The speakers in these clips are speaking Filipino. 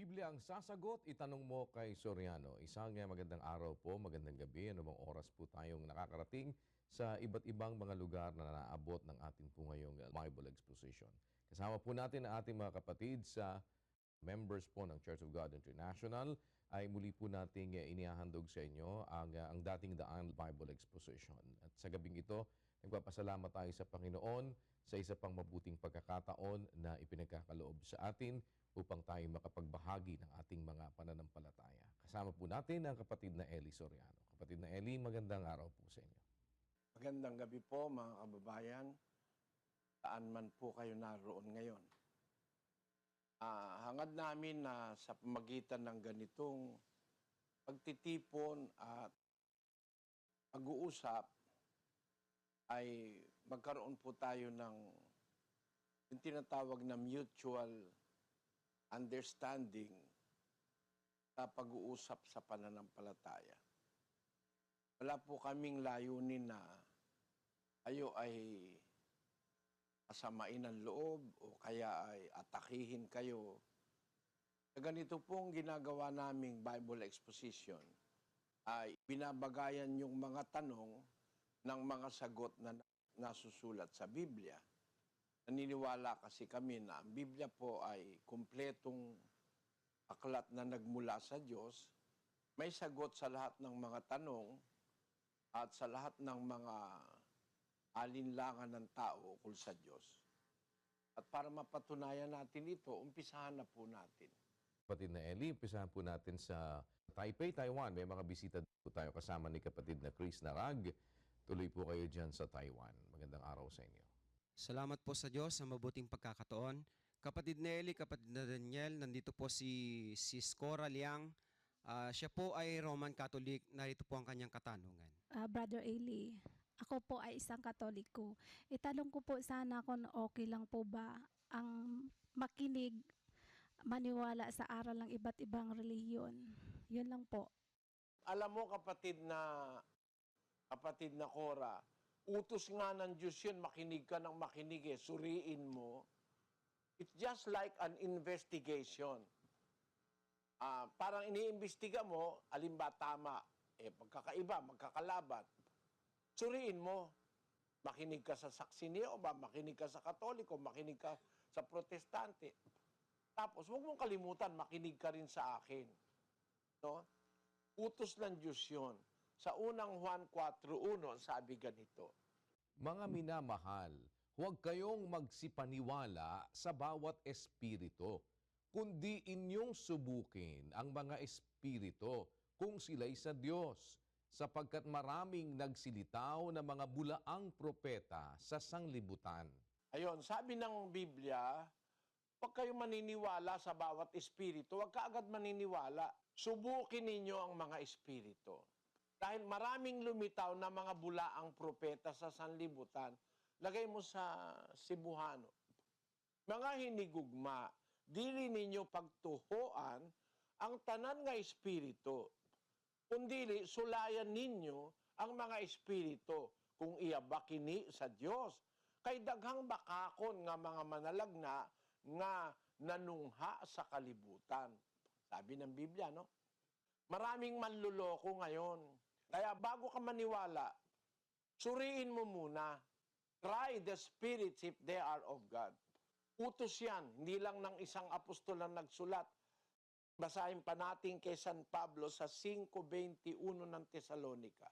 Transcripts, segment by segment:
Biblia ang sasagot, itanong mo kay Soriano. Isang magandang araw po, magandang gabi. Ano bang oras po tayong nakakarating sa iba't ibang mga lugar na naabot ng ating po ngayong Bible Exposition. Kasama po natin ang ating mga kapatid sa members po ng Church of God International ay muli po nating inihahandog sa inyo ang dating daan Bible Exposition. At sa gabing ito, nagpapasalamat tayo sa Panginoon sa isa pang mabuting pagkakataon na ipinagkakaloob sa atin upang tayo makapagbahagi ng ating mga pananampalataya. Kasama po natin ang kapatid na Eli Soriano. Kapatid na Eli, magandang araw po sa inyo. Magandang gabi po mga kababayan, saan man po kayo naroon ngayon. Hangad namin na sa pamagitan ng ganitong pagtitipon at pag-uusap ay magkaroon po tayo ng yung tinatawag na mutual understanding sa pag-uusap sa pananampalataya. Wala po kaming layunin na kayo ay kasamain ang loob o kaya ay atakihin kayo. Sa ganito pong ginagawa naming Bible Exposition ay binabagayan yung mga tanong ng mga sagot na nasusulat sa Biblia. Naniniwala kasi kami na ang Biblia po ay kumpletong aklat na nagmula sa Diyos. May sagot sa lahat ng mga tanong at sa lahat ng mga alinlangan ng tao ukol sa Diyos. At para mapatunayan natin ito, umpisahan na po natin. Kapatid na Eli, umpisahan po natin sa Taipei, Taiwan. May mga bisita po tayo kasama ni kapatid na Chris Narag. Tuloy po kayo dyan sa Taiwan. Magandang araw sa inyo. Salamat po sa Diyos sa mabuting pagkakataon. Kapatid Nelly, kapatid na Daniel, nandito po si Scora Liang. Siya po ay Roman Catholic. Narito po ang kanyang katanungan. Brother Eli, ako po ay isang Katoliko. Itanong ko po sana kung okay lang po ba ang makinig, maniwala sa aral ng iba't ibang relihiyon. Yun lang po. Alam mo kapatid na Cora, utos nga ng Diyos yun, makinig ka ng makinig suriin mo. It's just like an investigation. Parang iniimbestiga mo, alin ba tama, magkakaiba, magkakalaban. Suriin mo, makinig ka sa saksi ni Jehovah, makinig ka sa Katoliko, makinig ka sa Protestante. Tapos, huwag mong kalimutan, makinig ka rin sa akin. No? Utos ng Diyos yun. Sa unang Juan 4:1, sabi ganito, Mga minamahal, huwag kayong magsipaniwala sa bawat espiritu, kundi inyong subukin ang mga espiritu kung sila'y sa Diyos, sapagkat maraming nagsilitaw na mga bulaang propeta sa sanglibutan. Ayon, sabi ng Biblia, huwag kayong maniniwala sa bawat espiritu, huwag ka agad maniniwala. Subukin ninyo ang mga espiritu. Dahil maraming lumitaw na mga bulaang propeta sa sanlibutan, lagay mo sa Cebuano. Mga hinigugma, dili ninyo pagtuhoan ang tanan nga espiritu, kundi sulayan ninyo ang mga espiritu kung iya ba kini sa Dios. Kay daghang bakakon nga mga manalagna nga nanungha sa kalibutan. Sabi ng Biblia, no? Maraming manluloko ngayon. Kaya bago ka maniwala, suriin mo muna. Try the spirits if they are of God. Utos yan, hindi lang ng isang apostol ang nagsulat. Basahin pa natin kay San Pablo sa 5:21 ng Tesalonica.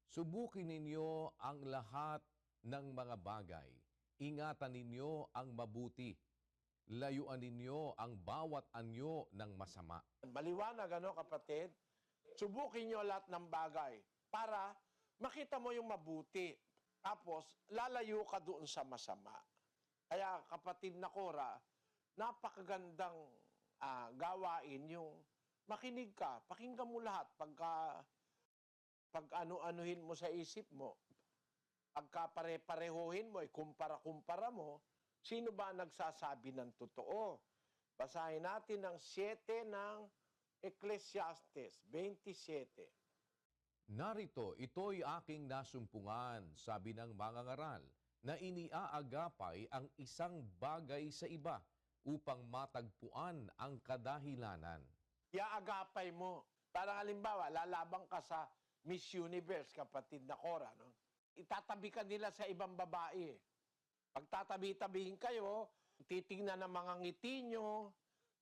Subukin ninyo ang lahat ng mga bagay. Ingatan ninyo ang mabuti. Layuan ninyo ang bawat anyo ng masama. Maliwanag, kapatid? Subukin nyo lahat ng bagay para makita mo yung mabuti. Tapos, lalayo ka doon sa masama. Kaya, kapatid na Cora, napakagandang gawain yung makinig ka, pakinggan mo lahat. Pag ano-anuhin mo sa isip mo, pagka pare-parehohin mo, kumpara-kumpara mo, sino ba nagsasabi ng totoo? Basahin natin ang 7 ng Ecclesiastes 27. Narito, ito'y aking nasumpungan, sabi ng mangangaral, na iniaagapay ang isang bagay sa iba upang matagpuan ang kadahilanan. Iaagapay mo. Parang halimbawa, lalabang ka sa Miss Universe, kapatid na Cora, no? Itatabi ka nila sa ibang babae. Pagtatabi-tabihin kayo, titingnan ang mga ngiti nyo,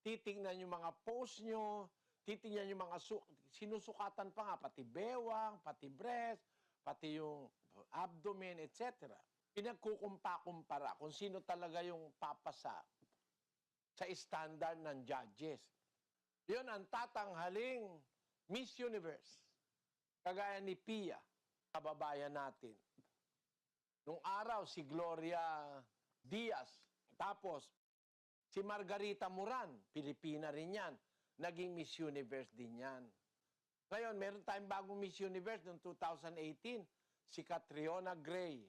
titingnan yung mga pose nyo, titingnan yung mga sinusukatan pa nga, pati bewang, pati breast, pati yung abdomen, etc. Pinagkukumpa-kumpara kung sino talaga yung papasa sa standard ng judges. Yun ang tatanghaling Miss Universe. Kagaya ni Pia, kababayan natin. Nung araw, si Gloria Diaz. Tapos, si Margarita Moran, Pilipina rin yan. Naging Miss Universe din yan. Ngayon, meron tayong bagong Miss Universe noong 2018. Si Catriona Gray.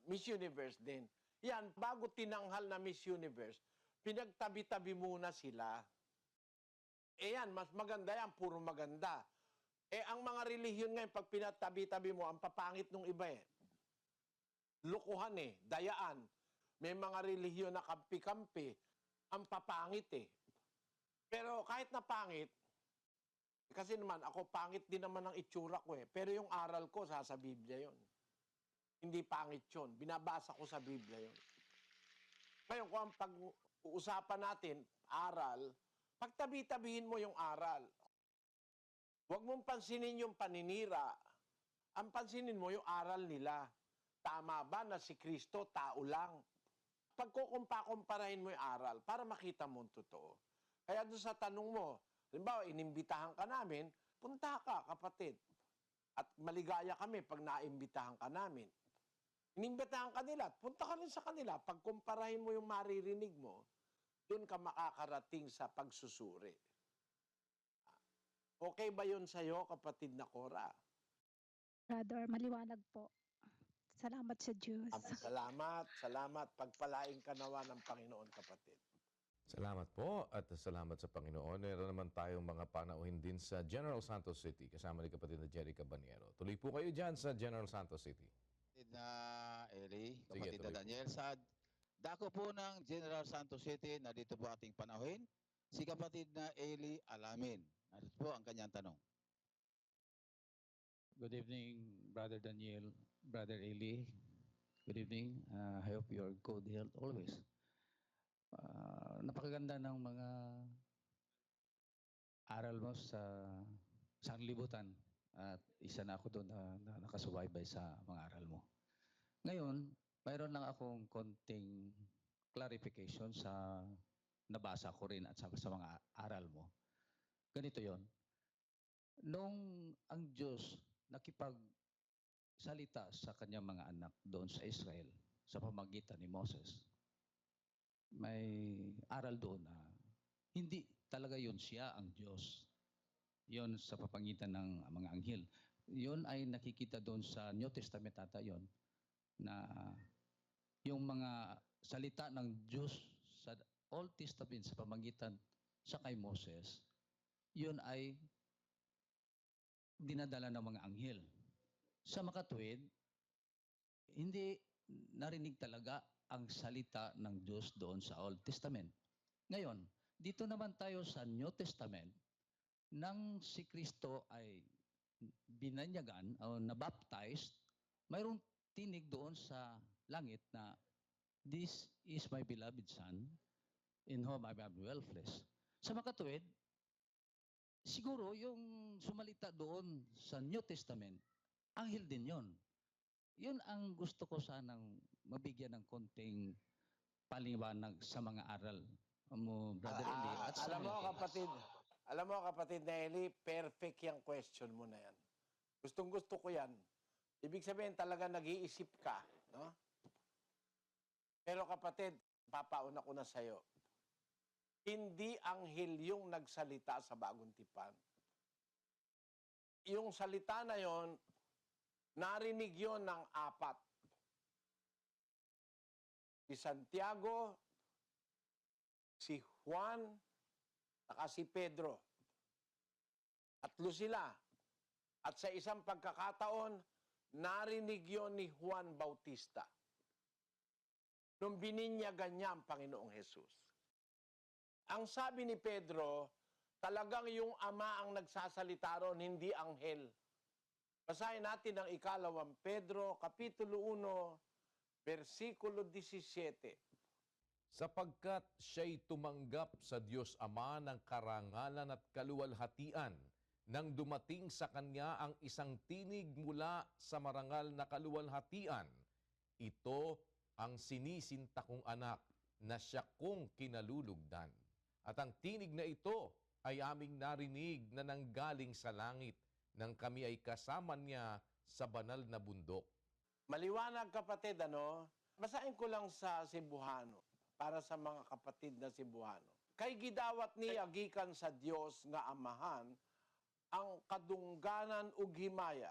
Miss Universe din. Yan, bago tinanghal na Miss Universe, pinagtabi-tabi muna sila. Yan, mas maganda yan, puro maganda. Ang mga relihiyon ngayon, pag pinatabi-tabi mo, ang papangit nung iba Lukuhan dayaan. May mga relihiyon na kampi-kampi, ang papangit Pero kahit na pangit, kasi naman, ako pangit din naman ang itsura ko Pero yung aral ko, sa Biblia yon. Hindi pangit yun. Binabasa ko sa Biblia yon. Ngayon, kung ang pag-uusapan natin, aral, pagtabi-tabihin mo yung aral. Huwag mong pansinin yung paninira. Ang pansinin mo yung aral nila. Tama ba na si Kristo tao lang? Pagkukumpa-kumparahin mo yung aral para makita mo ang totoo. Kaya doon sa tanong mo, halimbawa, inimbitahan ka namin, punta ka, kapatid. At maligaya kami pag naimbitahan ka namin. Inimbitahan ka nila, punta ka rin sa kanila. Pagkumparahin mo yung maririnig mo, doon ka makakarating sa pagsusuri. Okay ba yun sa'yo, kapatid na Cora? Brother, maliwanag po. Salamat sa Diyos. Salamat. Pagpalain ka nawa ng Panginoon, kapatid. Salamat po at salamat sa Panginoon. Meron naman tayong mga panauhin din sa General Santos City kasama ni kapatid na Jerry Cabaniero. Tuloy po kayo dyan sa General Santos City. Kapatid na Eli, Sige, kapatid tuloy na po. Daniel, sa dako po ng General Santos City, na dito po ating panauhin, si kapatid na Eli Alamin. Narito po ang kanyang tanong. Good evening, Brother Daniel, Brother Eli. Good evening. I hope you're good health always. Napakaganda ng mga aral mo sa sanglibutan at isa na ako doon na nakasubaybay sa mga aral mo. Ngayon, mayroon lang akong konting clarification sa nabasa ko rin at sa mga aral mo. Ganito yon. Nung ang Diyos nakipagsalita sa kanyang mga anak doon sa Israel sa pamamagitan ni Moses, may aral doon na hindi talaga yun siya ang Diyos. Yun sa papangitan ng mga anghel. Yun ay nakikita doon sa New Testament ata yun, na yung mga salita ng Diyos sa Old Testament sa pamamagitan sa kay Moses, yun ay dinadala ng mga anghel. Sa makatuwid, hindi narinig talaga ang salita ng Diyos doon sa Old Testament. Ngayon, dito naman tayo sa New Testament, nang si Kristo ay binanyagan o nabaptized, mayroong tinig doon sa langit na, "This is my beloved Son, in whom I am well pleased." Sa makatuwid, siguro yung sumalita doon sa New Testament, anghel din yon. Yun ang gusto ko sanang mabigyan ng konting paliwanag sa mga aral mo, Brother Eli. At sa Alam mo, kapatid na Eli, perfect yung question mo na yan. Gustong-gusto ko yan. Ibig sabihin talaga nag-iisip ka, no? Pero kapatid, papauna ko na sa'yo. Hindi anghel yung nagsalita sa Bagong Tipan. Yung salita na yon, narinig yon ng apat. Si Santiago, si Juan, saka si Pedro. Tatlo sila. At sa isang pagkakataon, narinig yon ni Juan Bautista. Nung bininyagan niya ang Panginoong Jesus. Ang sabi ni Pedro, talagang yung ama ang nagsasalita ron, hindi anghel. Basahin natin ang 2 Pedro, Kapitulo 1, versikulo 17. Sapagkat siya'y tumanggap sa Diyos Ama ng karangalan at kaluwalhatian nang dumating sa Kanya ang isang tinig mula sa marangal na kaluwalhatian. Ito ang sinisinta kong anak na siya kong kinalulugdan. At ang tinig na ito ay aming narinig na nanggaling sa langit nang kami ay kasama niya sa banal na bundok. Maliwanag kapatid, ano? Basahin ko lang sa Cebuano para sa mga kapatid na Cebuano. Kay gidawat niya gikan sa Dios nga Amahan ang kadungganan ug himaya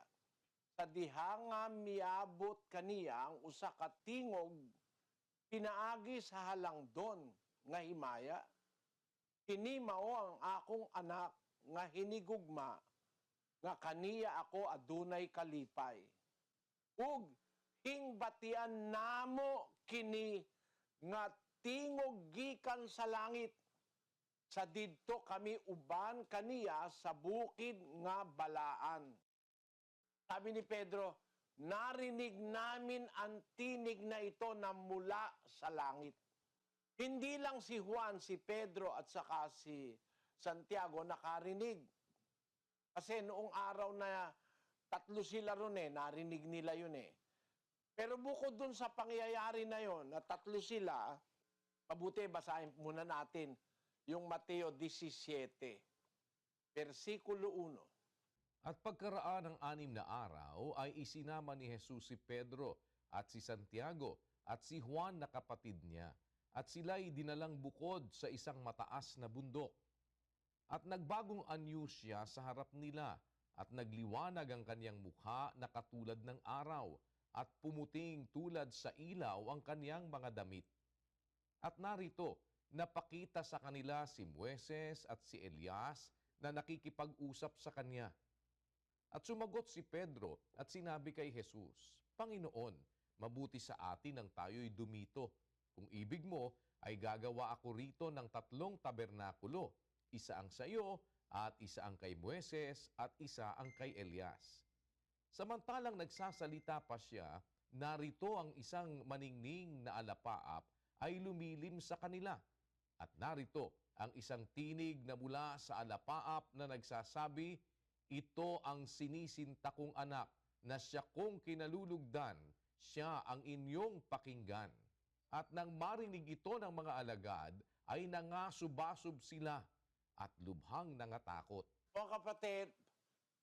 sa diha nga miabot kaniya ang usa ka tingog pinaagi sa halangdon nga himaya. Kini mao ang akong anak nga hinigugma nga kaniya ako adunay kalipay. Ug hingbatian namo kini nga tingog gikan sa langit. Sa didto kami uban kaniya sa bukid nga balaan. Sabi ni Pedro, narinig namin ang tinig na ito na mula sa langit. Hindi lang si Juan, si Pedro at saka si Santiago nakarinig. Kasi noong araw na tatlo sila ron narinig nila yun Pero bukod dun sa pangyayari na yon na tatlo sila, mabuti basahin muna natin yung Mateo 17, versikulo 1. At pagkaraan ng 6 na araw ay isinama ni Jesus si Pedro at si Santiago at si Juan na kapatid niya, at sila'y dinalang bukod sa isang mataas na bundok. At nagbagong anyo siya sa harap nila, at nagliwanag ang kanyang mukha na katulad ng araw, at pumuting tulad sa ilaw ang kanyang mga damit. At narito, napakita sa kanila si Moises at si Elias na nakikipag-usap sa kanya. At sumagot si Pedro at sinabi kay Jesus, Panginoon, mabuti sa atin ang tayo'y dumito. Kung ibig mo, ay gagawa ako rito ng 3 tabernakulo. Isa ang sa iyo, at isa ang kay Moises, at isa ang kay Elias. Samantalang nagsasalita pa siya, narito ang isang maningning na alapaap ay lumilin sa kanila. At narito ang isang tinig na mula sa alapaap na nagsasabi, ito ang sinisinta kong anak na siya kong kinalulugdan, siya ang inyong pakinggan. At nang marinig ito ng mga alagad, ay nangasubasub sila at lubhang nangatakot. Mga kapatid,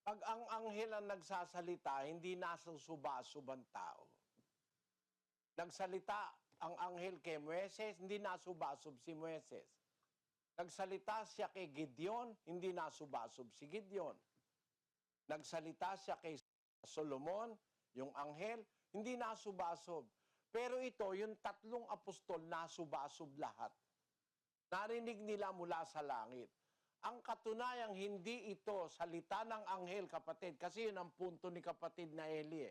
pag ang anghel ang nagsasalita, hindi nasusubasub ang tao. Nagsalita ang anghel kay Moises, hindi nasubasub si Moises. Nagsalita siya kay Gideon, hindi nasubasub si Gideon. Nagsalita siya kay Solomon, yung anghel, hindi nasubasub. Pero ito, yung 3 apostol, nasubasub lahat. Narinig nila mula sa langit. Ang katunayang hindi ito salita ng anghel, kapatid, kasi yun ang punto ni kapatid na Eli.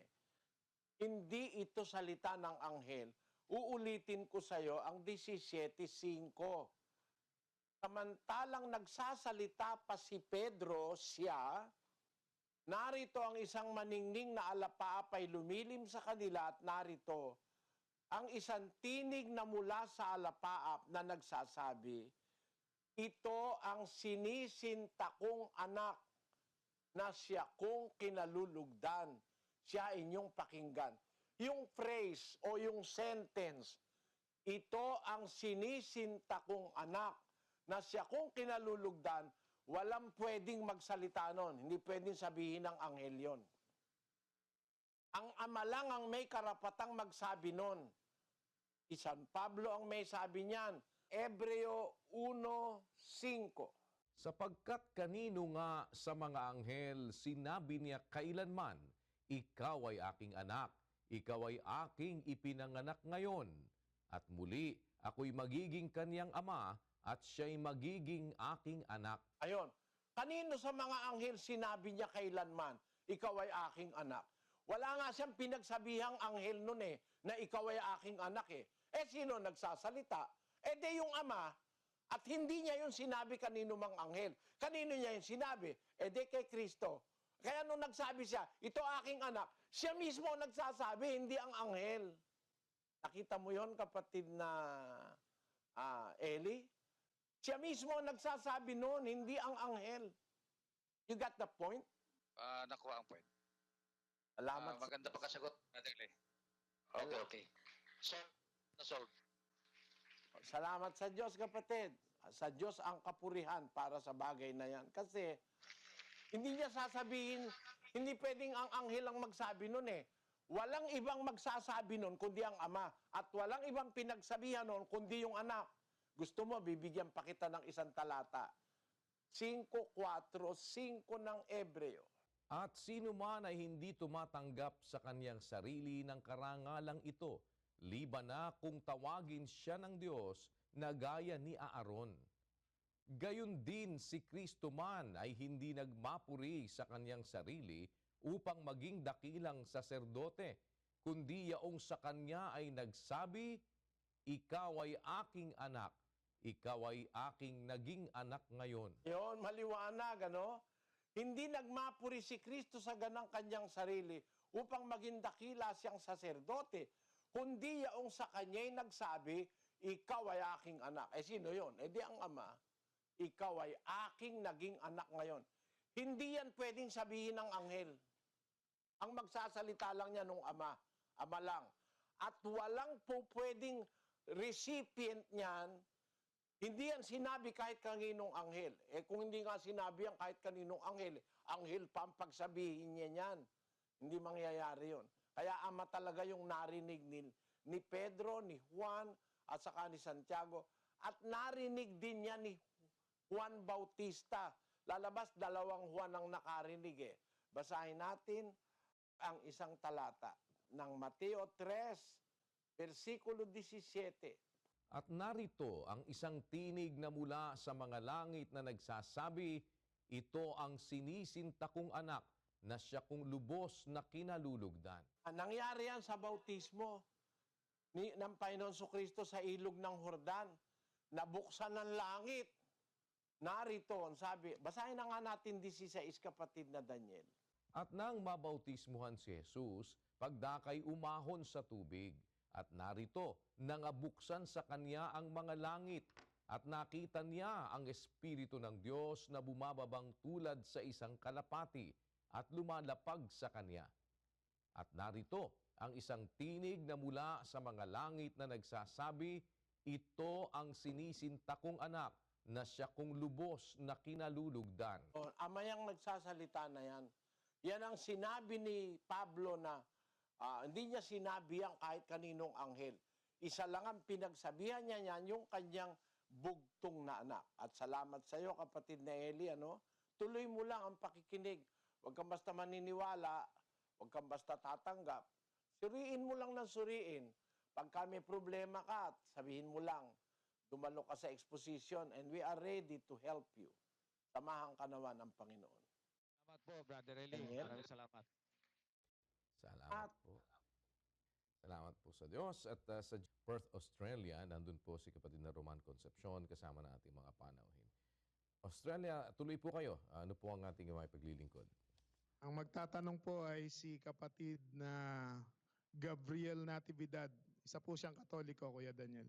Hindi ito salita ng anghel. Uulitin ko sa iyo ang 17:5. Samantalang nagsasalita pa si Pedro, siya, narito ang isang maningning na alapaap ay lumilim sa kanila at narito ang isang tinig na mula sa alapaap na nagsasabi, ito ang sinisinta kong anak na siya kong kinalulugdan, siya inyong pakinggan. Yung phrase o yung sentence, ito ang sinisinta kong anak na siya kong kinalulugdan, walang pwedeng magsalita nun. Hindi pwedeng sabihin ng anghel yun. Ang ama lang ang may karapatang magsabi nun. Si San Pablo ang may sabi niyan. Hebreo 1:5. Sapagkat kanino nga sa mga anghel sinabi niya kailanman, ikaw ay aking anak, ikaw ay aking ipinanganak ngayon, at muli ako'y magiging kaniyang ama, at siya'y magiging aking anak. Ayon, kanino sa mga anghel sinabi niya kailanman, ikaw ay aking anak? Wala nga siyang pinagsabihang anghel nun na ikaw ay aking anak . Sino nagsasalita? Di yung ama, At hindi niya yung sinabi kanino mang anghel. Kanino niya yung sinabi? E di kay Kristo. Kaya nung nagsabi siya, ito aking anak, siya mismo ang nagsasabi, hindi ang anghel. Nakita mo yon kapatid na Eli? Siya mismo ang nagsasabi noon, hindi ang anghel. You got the point? Nakuha ang point. Salamat. Maganda pa kasagot, Brother Lee. Okay, okay. Solve. Salamat sa Diyos, kapatid. Sa Diyos ang kapurihan para sa bagay na yan. Kasi, hindi niya sasabihin, hindi pwedeng ang anghel ang magsabi nun eh. Walang ibang magsasabi nun kundi ang Ama. At walang ibang pinagsabihan nun kundi yung anak. Gusto mo, bibigyan pa kita ng isang talata. 5:4, 5 ng Ebreo. At sino man ay hindi tumatanggap sa kanyang sarili ng karangalang ito, liban na kung tawagin siya ng Diyos na gaya ni Aaron. Gayon din si Kristo man ay hindi nagmapuri sa kanyang sarili upang maging dakilang saserdote, kundi yaong sa kanya ay nagsabi, ikaw ay aking anak, ikaw ay aking naging anak ngayon. Yun, maliwanag, ano? Hindi nagmapuri si Kristo sa ganang kanyang sarili upang maging dakila siyang saserdote, kundi yaong sa kanya'y nagsabi, ikaw ay aking anak. Eh sino yun? Eh di ang Ama. Ikaw ay aking naging anak ngayon. Hindi yan pwedeng sabihin ng anghel. Ang magsasalita lang niya nung Ama. Ama lang. At walang po pwedeng recipient niyan. Hindi yan sinabi kahit kaninong anghel. Eh kung hindi nga sinabi yan kahit kaninong anghel pa ang pagsabihin niya niyan. Hindi mangyayari yon. Kaya Ama talaga yung narinig ni Pedro, ni Juan, at saka ni Santiago. At narinig din niya ni Juan Bautista. Lalabas, 2 Juan ang nakarinig eh. Basahin natin ang isang talata ng Mateo 3, versikulo 17. At narito ang isang tinig na mula sa mga langit na nagsasabi, ito ang sinisinta kong anak na siya kong lubos na kinalulugdan. Nangyari yan sa bautismo ng Panginoon Kristo sa ilog ng Jordan. Nabuksan ng langit. Narito, ang sabi, basahin na nga natin 16, kapatid na Daniel. At nang mabautismuhan si Jesus, pagdakay umahon sa tubig. At narito, nangabuksan sa kanya ang mga langit. At nakita niya ang Espiritu ng Diyos na bumababang tulad sa isang kalapati at lumalapag sa kanya. At narito, ang isang tinig na mula sa mga langit na nagsasabi, ito ang sinisinta kong anak na siya kong lubos na kinalulugdan. Ama yang nagsasalita na yan. Yan ang sinabi ni Pablo na hindi niya sinabi yan kahit kaninong anghel. Isa lang ang pinagsabihan niya yan, yung kanyang bugtong na anak. At salamat sa iyo, kapatid na Eli, ano? Tuloy mo lang ang pakikinig. Huwag kang basta maniniwala, huwag kang basta tatanggap. Suriin mo lang ng suriin. Pagka may problema ka, sabihin mo lang, dumalo ka sa exposition and we are ready to help you. Samahan ka naman ng Panginoon. Salamat po, Brother Eli. Daniel? Maraming salamat. Salamat po. Salamat po sa Diyos. At sa Perth, Australia, nandun po si kapatid na Roman Concepcion kasama na ating mga panauhin. Australia, tuloy po kayo. Ano po ang ating mga paglilingkod? Ang magtatanong po ay si kapatid na Gabriel Natividad. Isa po siyang Katoliko, Kuya Daniel.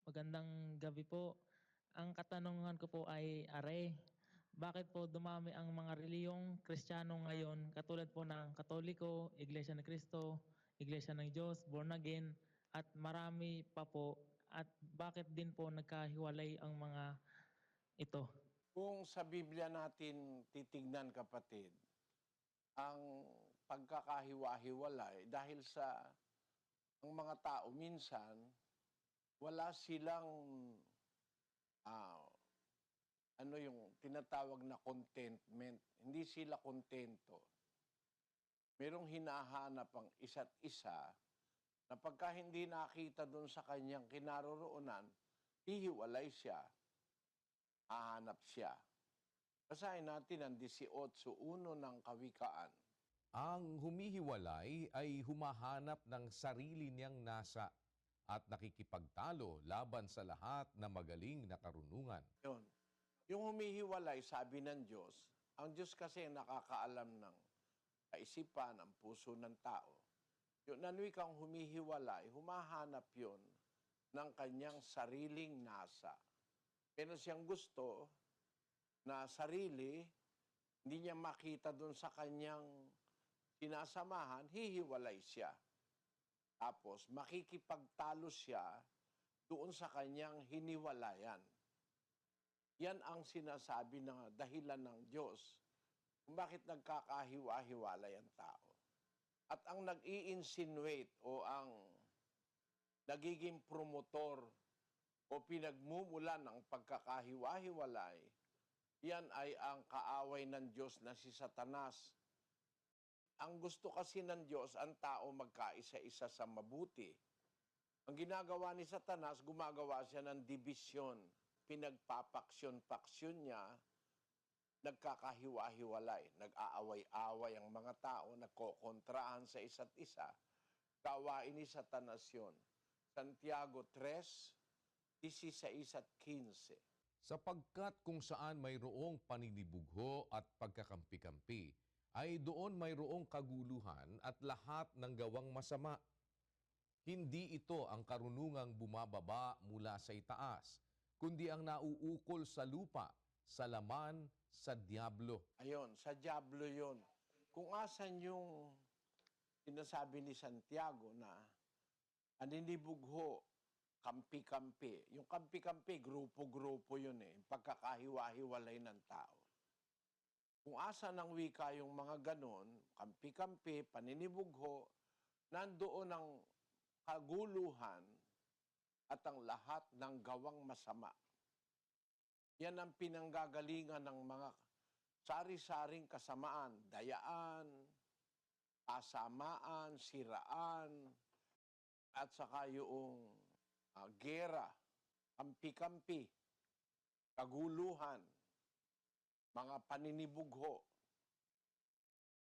Magandang gabi po. Ang katanungan ko po ay, bakit po dumami ang mga reliyong Kristiyano ngayon katulad po ng Katoliko, Iglesia ni Cristo, Iglesia ng Diyos, Born Again, at marami pa po, at bakit din po nagkahiwalay ang mga ito? Kung sa Biblia natin titignan, kapatid, ang pagkakahiwa-hiwalay dahil sa ang mga tao minsan wala silang yung tinatawag na contentment. Hindi sila kontento. Merong hinahanap ang isa't isa na pagka hindi nakita doon sa kanyang kinaroroonan, hihiwalay siya, hahanap siya. Basahin natin ang 18:1 ng Kawikaan. Ang humihiwalay ay humahanap ng sarili niyang nasa at nakikipagtalo laban sa lahat na magaling na karunungan. Yun. Yung humihiwalay, sabi ng Diyos, ang Diyos kasi nakakaalam ng kaisipan, ang puso ng tao. Yung nanwikang humihiwalay, humahanap yun ng kanyang sariling nasa. Meron siyang gusto na sarili, hindi niya makita doon sa kanyang sinasamahan, hihiwalay siya. Tapos makikipagtalo siya doon sa kanyang hiniwalayan. Yan ang sinasabi na dahilan ng Diyos kung bakit nagkakahiwa-hiwalay ang tao. At ang nag-i-insinuate o ang nagiging promotor o pinagmumulan ng pagkakahiwa-hiwalay, yan ay ang kaaway ng Diyos na si Satanas. Ang gusto kasi ng Diyos, ang tao magkaisa-isa sa mabuti. Ang ginagawa ni Satanas, gumagawa siya ng dibisyon. Pinagpapaksyon-paksyon niya, nagkakahiwa-hiwalay, nag-aaway-away ang mga tao, nagkokontrahan sa isa't isa. Gawain ni Satanas yun. Santiago 3:16 at 15. Sapagkat kung saan mayroong paninibugho at pagkakampi-kampi, ay doon mayroong kaguluhan at lahat ng gawang masama. Hindi ito ang karunungang bumababa mula sa itaas, kundi ang nauukol sa lupa, sa laman, sa diablo. Ayun, sa diablo yun. Kung asan yung sinasabi ni Santiago na aninibugho, kampi-kampi. Yung kampi-kampi, grupo-grupo yun eh. Pagkakahiwa-hiwalay ng tao. Kung asa ng wika yung mga ganon, kampi-kampi, paninibugho, nandoon ang kaguluhan at ang lahat ng gawang masama. Yan ang pinanggagalingan ng mga sari-saring kasamaan, dayaan, kasamaan, siraan, at saka yung gera, kampi-kampi, kaguluhan, mga paninibugho,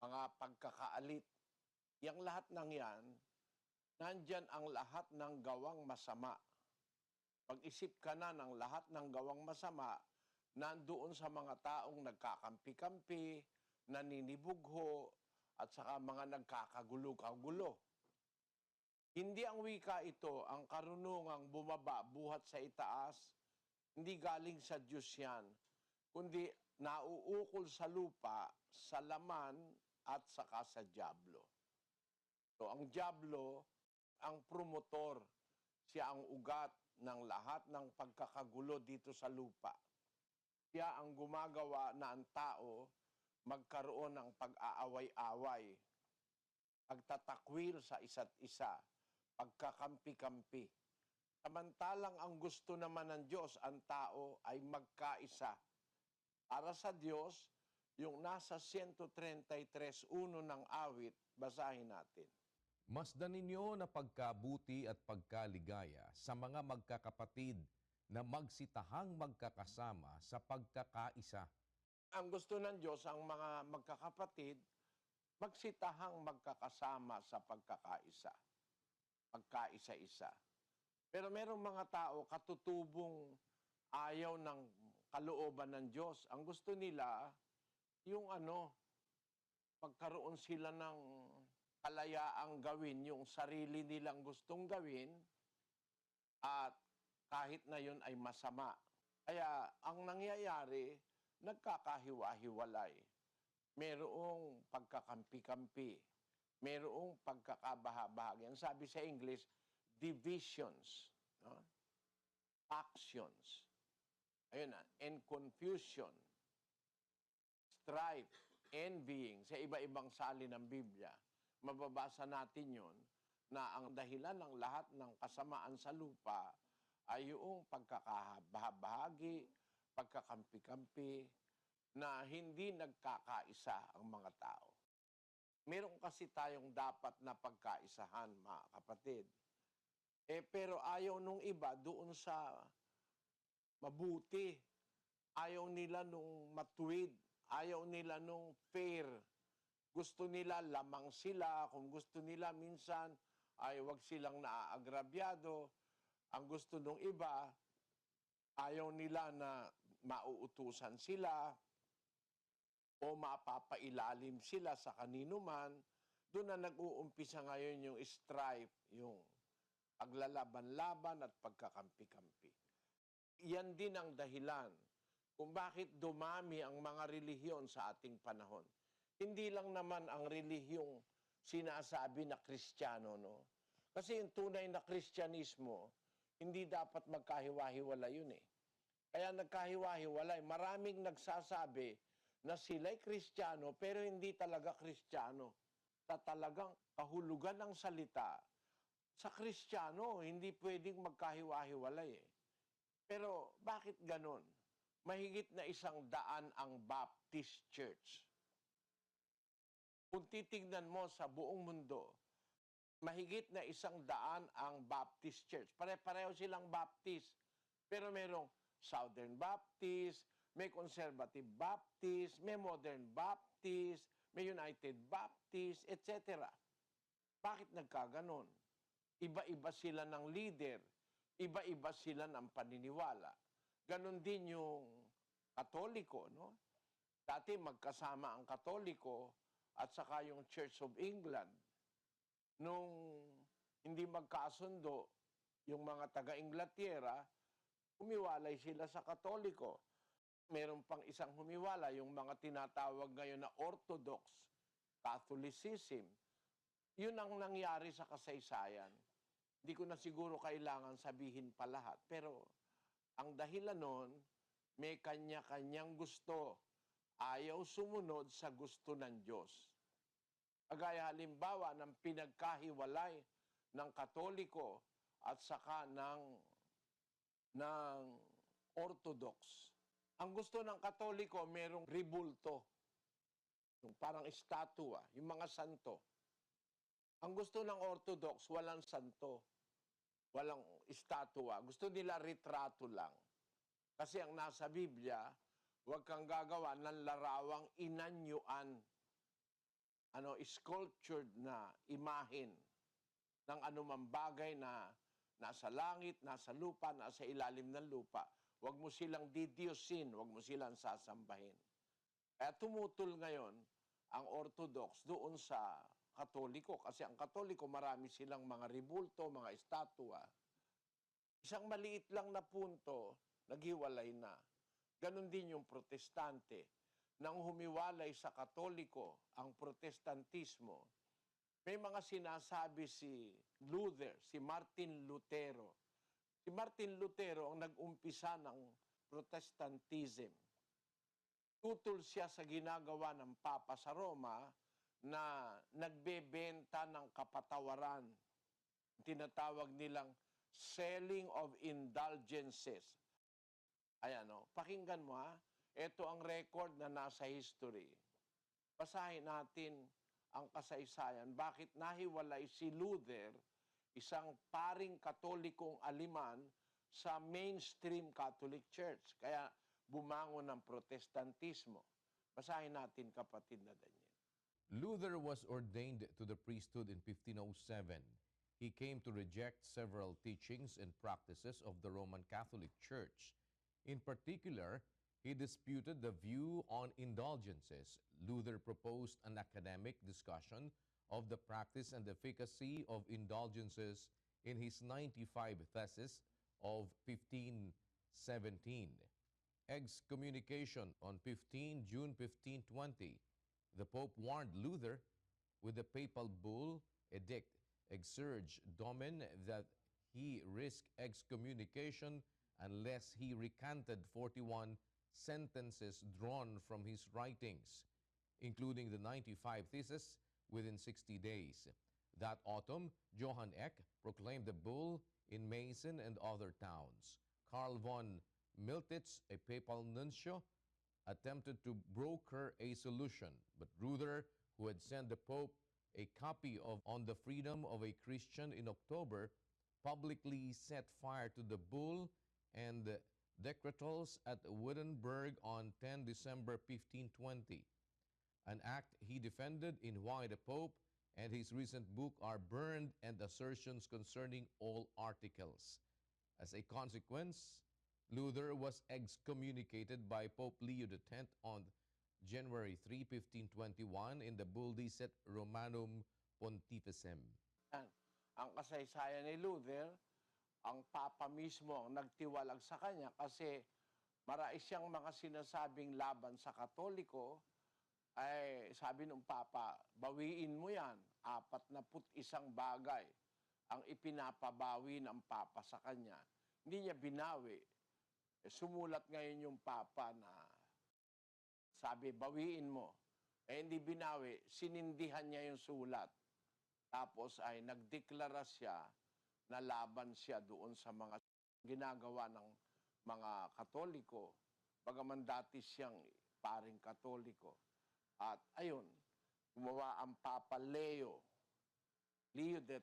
mga pagkakaalit. Yang lahat ng yan, nandyan ang lahat ng gawang masama. Pag-isip ka na ng lahat ng gawang masama, nandoon sa mga taong nagkakampi-kampi, naninibugho, at saka mga nagkakagulo-kagulo. Hindi ang wika ito, ang karunungang bumaba, buhat sa itaas, hindi galing sa Diyos yan, kundi nauukol sa lupa, sa laman, at saka sa diablo. So, ang diablo, ang promotor, siya ang ugat ng lahat ng pagkakagulo dito sa lupa. Siya ang gumagawa na ang tao magkaroon ng pag-aaway-away, pagtatakwil sa isa't isa, pagkakampi-kampi. Samantalang ang gusto naman ng Diyos, ang tao ay magkaisa. Para sa Diyos, yung nasa 133:1 ng awit, basahin natin. Masdan ninyo na pagkabuti at pagkaligaya sa mga magkakapatid na magsitahang magkakasama sa pagkakaisa. Ang gusto ng Diyos, ang mga magkakapatid, magsitahang magkakasama sa pagkakaisa. Pagkaisa-isa. Pero merong mga tao katutubong ayaw ng kalooban ng Diyos. Ang gusto nila, yung pagkaroon sila ng kalayaang gawin, yung sarili nilang gustong gawin, at kahit na yun ay masama. Kaya ang nangyayari, nagkakahiwa-hiwalay. Merong pagkakampi-kampi. Merong pagkakabaha-bahagi. Ang sabi sa English, divisions, no? Factions. Ayun na, and confusion, strife, envying, sa iba-ibang salin ng Biblia. Mababasa natin yon na ang dahilan ng lahat ng kasamaan sa lupa ay yung pagkakabaha-bahagi, pagkakampi-kampi, na hindi nagkakaisa ang mga tao. Meron kasi tayong dapat na pagkaisahan, mga kapatid. Pero ayaw nung iba doon sa mabuti. Ayaw nila nung matuwid. Ayaw nila nung fair. Gusto nila lamang sila. Kung gusto nila minsan ay wag silang naaagrabyado. Ang gusto ng iba, ayaw nila na mauutusan sila o mapapailalim sila sa kanino man. Doon na nag-uumpisa ngayon yung strife, yung paglalaban-laban at pagkakampi-kampi. Yan din ang dahilan kung bakit dumami ang mga relihiyon sa ating panahon. Hindi lang naman ang relihiyong sinasabi na Kristiyano, no? Kasi yung tunay na Kristyanismo, hindi dapat magkahiwa-hiwalay yun eh. Kaya nagkahiwa-hiwalay. Maraming nagsasabi na sila'y Kristiyano pero hindi talaga Kristiyano. Sa talagang kahulugan ng salita, sa Kristiyano, hindi pwedeng magkahiwa-hiwalay eh. Pero bakit ganon? Mahigit na 100 ang Baptist Church. Kung titignan mo sa buong mundo, mahigit na 100 ang Baptist Church. Pare-pareho silang Baptist. Pero merong Southern Baptist, may Conservative Baptist, may Modern Baptist, may United Baptist, etc. Bakit nagkaganon? Iba-iba sila ng leader. Iba-iba sila ng paniniwala. Ganon din yung Katoliko, no? Dati magkasama ang Katoliko at saka yung Church of England. Nung hindi magkasundo yung mga taga-Inglaterra, humiwalay sila sa Katoliko. Meron pang isang humiwala, yung mga tinatawag ngayon na Orthodox Catholicism. Yun ang nangyari sa kasaysayan. Hindi ko na siguro kailangan sabihin pa lahat. Pero ang dahilan nun, may kanya-kanyang gusto. Ayaw sumunod sa gusto ng Diyos. Kagaya halimbawa ng pinagkahiwalay ng Katoliko at saka ng Orthodox. Ang gusto ng Katoliko, merong ribulto. Yung parang estatua, yung mga santo. Ang gusto ng Orthodox, walang santo. Walang estatua. Gusto nila retrato lang. Kasi ang nasa Biblia, huwag kang gagawa ng larawang inanyuan. Sculptured na imahin ng anumang bagay na nasa langit, nasa lupa, nasa ilalim ng lupa. Huwag mo silang didiyosin, huwag mo silang sasambahin. Kaya tumutol ngayon ang Orthodox doon sa Katoliko. Kasi ang Katoliko, marami silang mga ribulto, mga estatua. Isang maliit lang na punto, naghiwalay na. Ganon din yung Protestante. Nang humiwalay sa Katoliko ang Protestantismo, may mga sinasabi si Luther, si Martin Lutero. Si Martin Lutero ang nag-umpisa ng Protestantism. Tutol siya sa ginagawa ng Papa sa Roma na nagbebenta ng kapatawaran. Tinatawag nilang selling of indulgences. Ayan pakinggan mo ha. Ito ang record na nasa history. Basahin natin ang kasaysayan. Bakit nahiwalay si Luther, isang paring katolikong Aleman, sa mainstream Catholic Church? Kaya bumangon ng Protestantismo. Basahin natin, kapatid na Daniel. Luther was ordained to the priesthood in 1507. He came to reject several teachings and practices of the Roman Catholic Church. In particular, he disputed the view on indulgences. Luther proposed an academic discussion of the practice and efficacy of indulgences in his 95 Theses of 1517. Excommunication on June 1520. The Pope warned Luther with the papal bull edict Exsurge Domen that he risked excommunication unless he recanted 41 sentences drawn from his writings, including the 95 Theses, within 60 days. That autumn, Johann Eck proclaimed the bull in Meissen and other towns. Karl von Miltitz, a papal nuncio, attempted to broker a solution, but Luther, who had sent the Pope a copy of On the Freedom of a Christian in October, publicly set fire to the bull and decretals at Wittenberg on 10 December 1520, an act he defended in Why the Pope and his recent book are burned and assertions concerning all articles. As a consequence, Luther was excommunicated by Pope Leo X on January 3, 1521 in the Bull Dicet Romanum Pontificem. Yan. Ang kasaysayan ni Luther, ang Papa mismo ang nagtiwalag sa kanya kasi marami siyang mga sinasabing laban sa Katoliko, ay sabi ng Papa, bawiin mo yan. 41 bagay ang ipinapabawi ng Papa sa kanya. Hindi niya binawi. Sumulat ngayon yung Papa na sabi, bawiin mo. Hindi binawi, sinindihan niya yung sulat. Tapos ay nagdeklara siya na laban siya doon sa mga ginagawa ng mga Katoliko. Bagaman dati siyang paring Katoliko. At ayun, gumawa ang Papa Leo X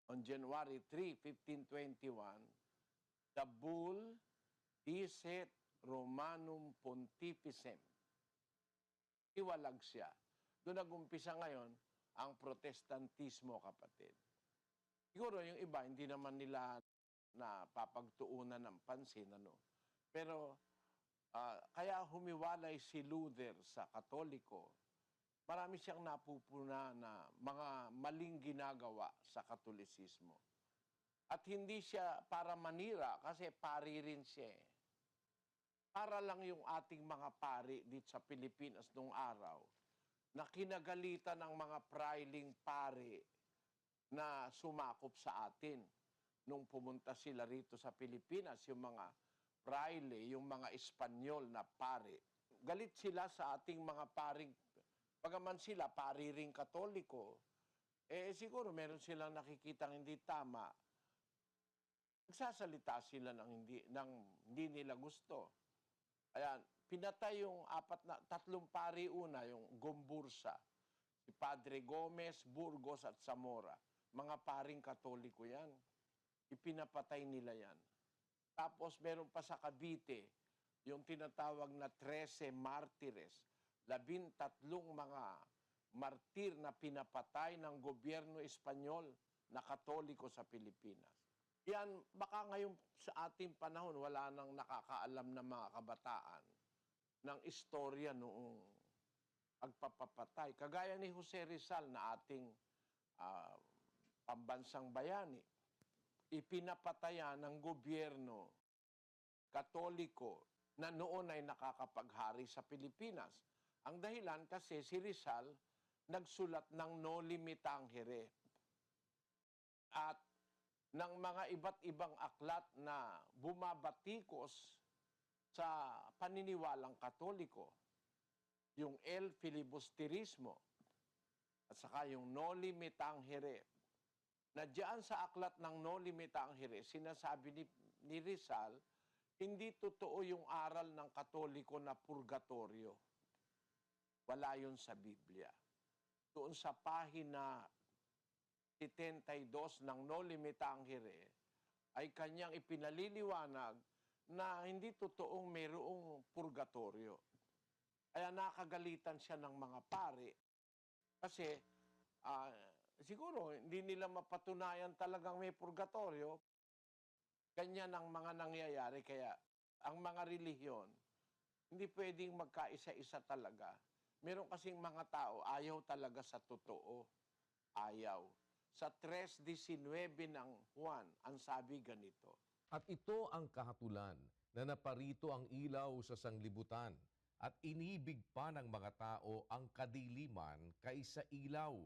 on January 3, 1521, the Bull Dicet Romanum Pontificem. Iwalag siya. Doon nag-umpisa ngayon ang protestantismo, kapatid. Siguro yung iba, hindi naman nila na papagtuunan ng pansin. Pero kaya humiwalay si Luther sa Katoliko, marami siyang napupuna na mga maling ginagawa sa Katolisismo. At hindi siya para manira kasi pari rin siya. Para lang yung ating mga pari dito sa Pilipinas noong araw na kinagalitan ng mga priling pari na sumakop sa atin nung pumunta sila rito sa Pilipinas, yung mga praile, yung mga Espanyol na pari. Galit sila sa ating mga paring, pagaman sila pari ring Katoliko, siguro meron silang nakikitang hindi tama. Nagsasalita sila ng hindi nila gusto. Ayan, pinatay yung 3 pari una, yung Gombursa, si Padre Gomez, Burgos at Zamora. Mga paring Katoliko yan. Ipinapatay nila yan. Tapos meron pa sa Cavite, yung tinatawag na 13 martires, 13 mga martir na pinapatay ng gobyerno Espanyol na Katoliko sa Pilipinas. Yan, baka ngayon sa ating panahon, wala nang nakakaalam na mga kabataan ng istorya noong pagpapatay. Kagaya ni Jose Rizal na ating pambansang bayani. Ipinapatayan ng gobyerno Katoliko na noon ay nakakapaghari sa Pilipinas. Ang dahilan kasi si Rizal nagsulat ng Noli Me Tangere at ng mga iba't ibang aklat na bumabatikos sa paniniwalang Katoliko. Yung El Filibusterismo at saka yung Noli Me Tangere. Na diyan sa aklat ng Noli Me Tangere, sinasabi ni Rizal, hindi totoo yung aral ng Katoliko na purgatorio. Wala yun sa Biblia. Doon sa pahina 72 ng Noli Me Tangere ay kanyang ipinaliliwanag na hindi totoong mayroong purgatorio. Kaya nakagalitan siya ng mga pari kasi siguro hindi nila mapatunayan talagang may purgatorio. Ganyan ang mga nangyayari. Kaya ang mga relihiyon hindi pwedeng magkaisa-isa talaga. Meron kasing mga tao ayaw talaga sa totoo. Ayaw. Sa 3:19 ng Juan, ang sabi ganito. At ito ang kahatulan na naparito ang ilaw sa sanglibutan at inibig pa ng mga tao ang kadiliman kaysa ilaw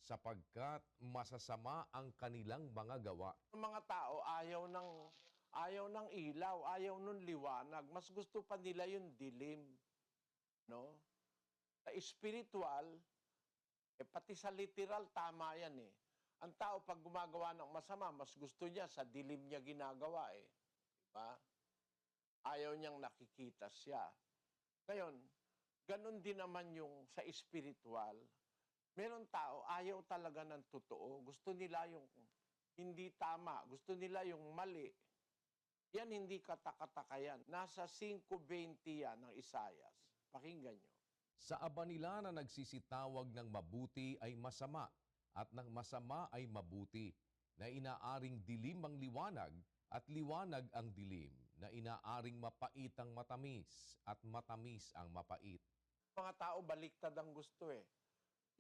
sapagkat masasama ang kanilang mga gawa. Ang mga tao ayaw ng ilaw, ayaw ng liwanag. Mas gusto pa nila yung dilim. No? Sa spiritual, pati sa literal, tama yan eh. Ang tao pag gumagawa ng masama, mas gusto niya sa dilim niya ginagawa eh. Diba? Ayaw niyang nakikita siya. Ngayon, ganun din naman yung sa spiritual. Meron tao, ayaw talaga ng totoo. Gusto nila yung hindi tama. Gusto nila yung mali. Yan hindi katakataka yan. Nasa 5:20 yan ng Isaias. Pakinggan nyo. Sa aba nila na nagsisitawag ng mabuti ay masama at ng masama ay mabuti, na inaaring dilim ang liwanag at liwanag ang dilim, na inaaring mapait ang matamis at matamis ang mapait. Mga tao baliktad ang gusto eh.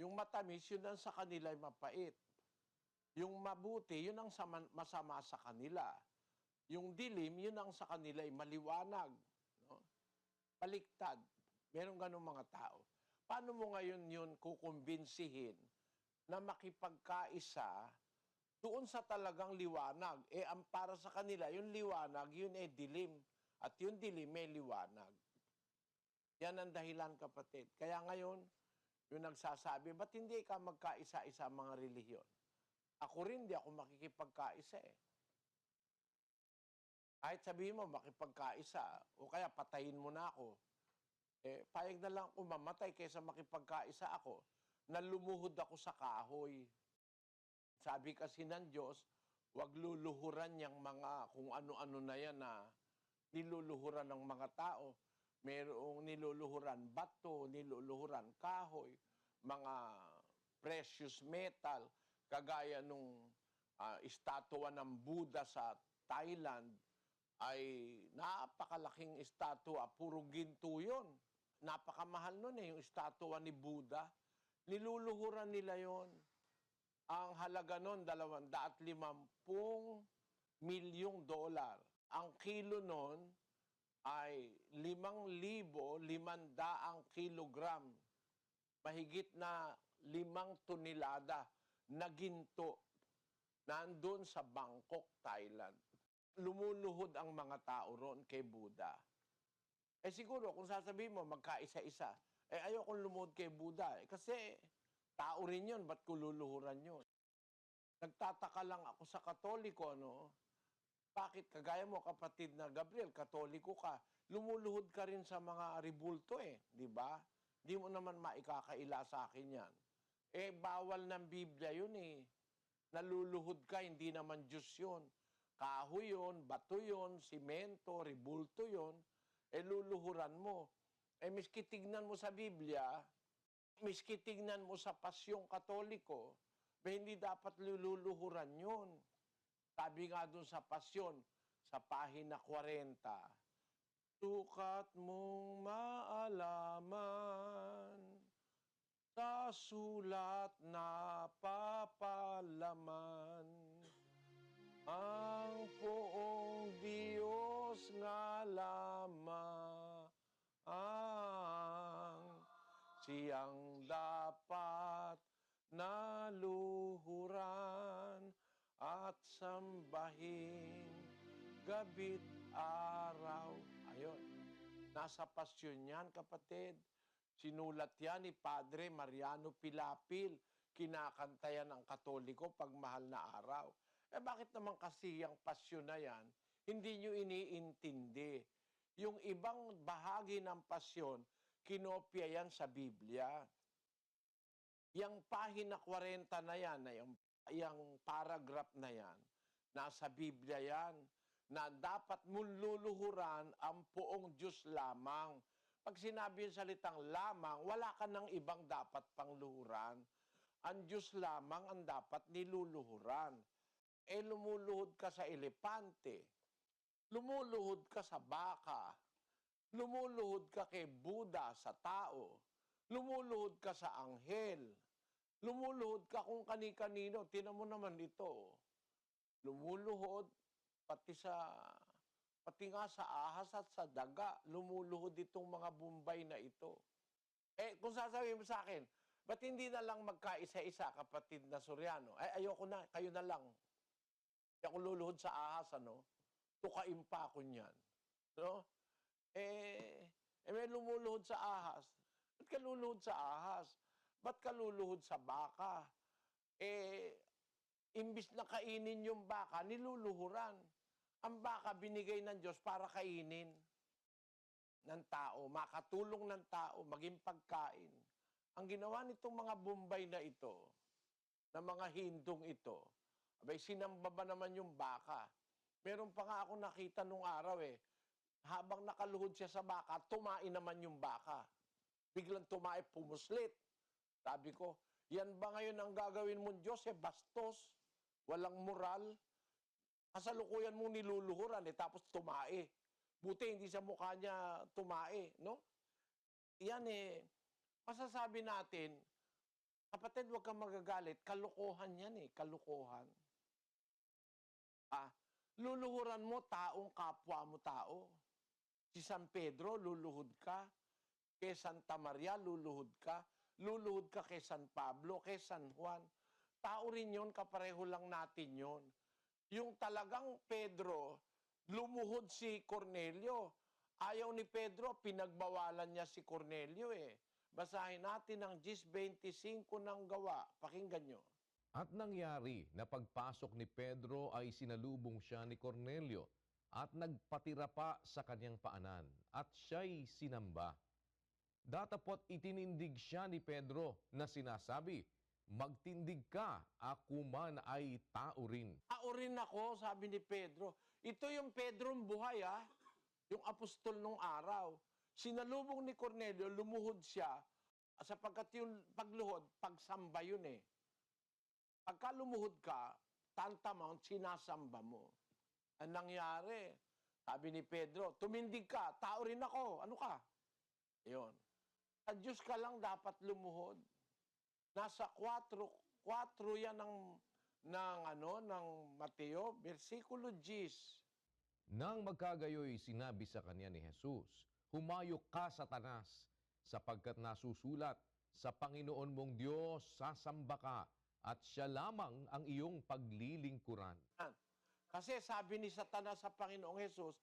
Yung matamis, yun ang sa kanila ay mapait. Yung mabuti, yun ang masama sa kanila. Yung dilim, yun ang sa kanila ay maliwanag. No? Baliktad. Meron ganun mga tao. Paano mo ngayon yun kukumbinsihin na makipagkaisa doon sa talagang liwanag? Ang para sa kanila, yung liwanag, yun dilim. At yung dilim may liwanag. Yan ang dahilan, kapatid. Kaya ngayon, yung nagsasabi, ba't hindi ka magkaisa-isa mga relihiyon? Ako rin, di ako makikipagkaisa eh. Kahit sabihin mo, makipagkaisa, o kaya patayin mo na ako, payag na lang ako mamatay kaysa makipagkaisa ako, na lumuhod ako sa kahoy. Sabi kasi ng Diyos, huwag luluhuran yung mga kung ano-ano na yan na niluluhuran ng mga tao. Merong niluluhuran bato, niluluhuran kahoy, mga precious metal, kagaya nung estatwa ng Buddha sa Thailand, ay napakalaking estatwa, puro ginto yun. Napakamahal nun yung estatwa ni Buddha. Niluluhuran nila yon. Ang halaga nun, $250 milyong. Ang kilo nun ay 5,500 kilogram. Mahigit na 5 tonelada na ginto nandun sa Bangkok, Thailand. Lumuluhod ang mga tao roon kay Buddha. Siguro, kung sasabihin mo, magkaisa-isa, ayokong lumuhod kay Buddha. Kasi tao rin yun, ba't ko luluhuran yun? Nagtataka lang ako sa Katoliko, no? Bakit kagaya mo, kapatid na Gabriel, Katoliko ka, lumuluhod ka rin sa mga ribulto di ba? Di mo naman maikakaila sa akin yan. Bawal ng Biblia yun Naluluhod ka, hindi naman Diyos yun. Kahoy yun, bato yun, simento, ribulto yun, luluhuran mo. Miski tignan mo sa Biblia, miski tignan mo sa Pasyong Katoliko, hindi dapat luluhuran yun. Sabi nga dun sa Pasyon, sa pahina 40, sukat mong maalaman, sa sulat na papalaman, ang poong Diyos nga lamang, siyang dapat naluhuran at sambahin gabit araw. Ayun, nasa Pasyon yan, kapatid. Sinulat yan ni Padre Mariano Pilapil. Kinakanta yan ng Katoliko pag mahal na araw. Bakit naman kasi yung Pasyon na yan, hindi nyo iniintindi? Yung ibang bahagi ng Pasyon, kinopya yan sa Biblia. Yung pahina 40 na yan, yung paragraph na yan, nasa Biblia yan, na dapat mong luluhuran ang poong Diyos lamang. Pag sinabi yung salitang lamang, wala ka ng ibang dapat pang luhuran. Ang Diyos lamang ang dapat niluluhuran. Lumuluhod ka sa elepante, lumuluhod ka sa baka, lumuluhod ka kay Buddha sa tao, lumuluhod ka sa anghel, lumuluhod ka kung kani-kanino. Tinan mo naman ito. Lumuluhod pati nga sa ahas at sa daga, lumuluhod itong mga Bombay na ito. Kung sasabihin mo sa akin, ba't hindi na lang magkaisa-isa, kapatid na Soriano? Ayoko na, kayo na lang. Hindi ako luluhod sa ahas, tukain pa ako niyan. No? May lumuluhod sa ahas. Ba't ka luluhod sa ahas? Ba't ka luluhod sa baka? Imbis na kainin yung baka, niluluhuran. Ang baka binigay ng Diyos para kainin ng tao, makatulong ng tao, maging pagkain. Ang ginawa nitong mga Bombay na ito, na mga Hindong ito, sinamba ba naman yung baka? Meron pa nga ako nakita nung araw habang nakaluhod siya sa baka, tumain naman yung baka. biglang tumae, pumuslit. Sabi ko, yan ba ngayon ang gagawin mong Diyos? Bastos, walang moral. Kasalukuyan mong niluluhuran, tapos tumae. Buti hindi sa mukha niya tumae, no? Yan masasabi natin, kapatid, huwag kang magagalit. Kalokohan yan kalokohan. Luluhuran mo, taong kapwa mo tao. Si San Pedro, luluhod ka. Kay Santa Maria, luluhod ka. Luluhod ka kay San Pablo, kay San Juan. Tao rin yun, kapareho lang natin yun. Yung talagang Pedro, lumuhod si Cornelio. Ayaw ni Pedro, pinagbawalan niya si Cornelio Basahin natin ang 10:25 ng Gawa. Pakinggan nyo. At nangyari na pagpasok ni Pedro ay sinalubong siya ni Cornelio at nagpatira pa sa kanyang paanan at siya'y sinamba. Datapot itinindig siya ni Pedro na sinasabi, "Magtindig ka, ako man ay tao rin." Tao rin ako, sabi ni Pedro. Ito yung Pedrong buhay yung apostol nung araw. Sinalubong ni Cornelio, lumuhod siya, sapagkat yung pagluhod, pagsamba yun Pagka lumuhod ka, tantamount, sinasamba mo. Ang nangyari, sabi ni Pedro, tumindig ka, tao rin ako, ano ka? Yun. Sa Diyos ka lang dapat lumuhod. Nasa 4 yan ng Mateo, versikulo 10. Nang magkagayoy sinabi sa kanya ni Jesus, "Humayo ka, Satanas, sapagkat nasusulat, sa Panginoon mong Diyos sasamba ka, at siya lamang ang iyong paglilingkuran." Kasi sabi ni Satanas sa Panginoong Jesus,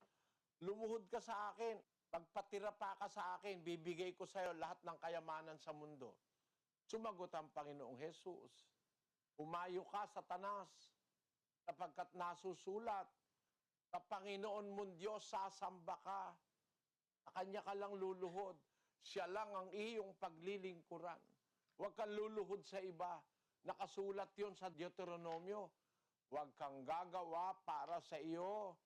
lumuhod ka sa akin, pagpatira pa ka sa akin, bibigay ko sa iyo lahat ng kayamanan sa mundo. Sumagot ang Panginoong Jesus, "Humayo ka, Satanas, sapagkat nasusulat, sa Panginoon mong Diyos sasamba ka, sa Kanya ka lang luluhod, siya lang ang iyong paglilingkuran. Huwag kang luluhod sa iba." Nakasulat yun sa Deuteronomio, "Huwag kang gagawa para sa iyo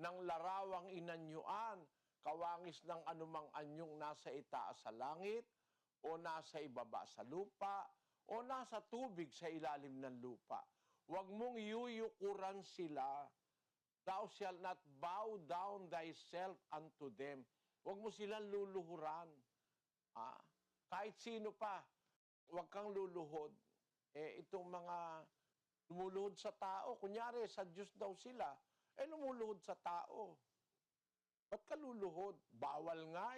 ng larawang inanyuan, kawangis ng anumang anyong nasa itaas sa langit, o nasa ibaba sa lupa, o nasa tubig sa ilalim ng lupa. Huwag mong yuyukuran sila. Thou shalt not bow down thyself unto them." Huwag mo silang luluhuran. Kahit sino pa, huwag kang luluhod. Itong mga lumuluhod sa tao, kunyari sa Diyos daw sila, lumuluhod sa tao. Ba't ka luluhod? Bawal nga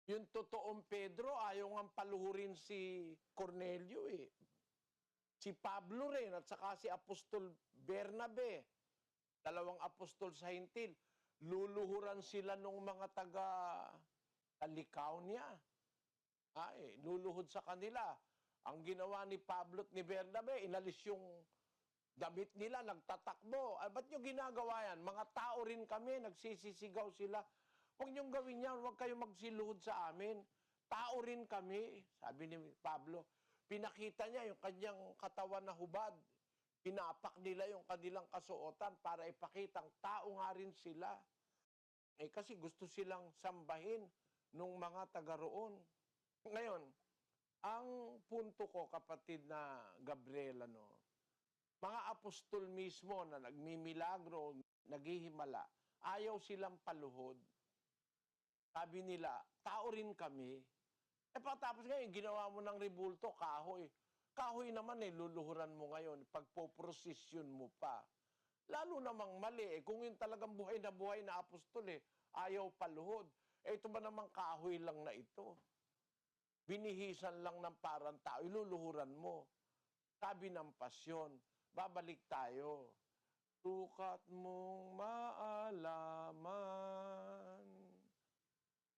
Yung totoong Pedro, ayaw nga paluhurin si Cornelio Si Pablo rin, at saka si Apostol Bernabe, 2 apostol sa Hintil, luluhuran sila ng mga taga-talikaw niya. Luluhod sa kanila. Ang ginawa ni Pablo at ni Bernabe, inalis yung damit nila, nagtatakbo. Ba't nyo ginagawa yan? Mga tao rin kami, nagsisisigaw sila. Huwag niyong gawin yan, huwag kayong magsiluhod sa amin. Tao rin kami, sabi ni Pablo. Pinakita niya yung kanyang katawan na hubad. Pinapak nila yung kanilang kasuotan para ipakitang tao nga rin sila. Kasi gusto silang sambahin nung mga taga roon. Ngayon, ang punto ko, kapatid na Gabriel, mga apostol mismo na nagmimilagro, naghihimala, ayaw silang paluhod. Sabi nila, tao rin kami. Patapos ngayon, ginawa mo ng rebulto, kahoy. Kahoy naman luluhuran mo ngayon, pagpoprosesyon mo pa. Lalo namang mali kung yung talagang buhay na apostol ayaw paluhod. Ito ba namang kahoy lang na ito? Binihisan lang ng parang tao, iluluhuran mo. Sabi ng pasyon, babalik tayo. Sukat mong maalaman,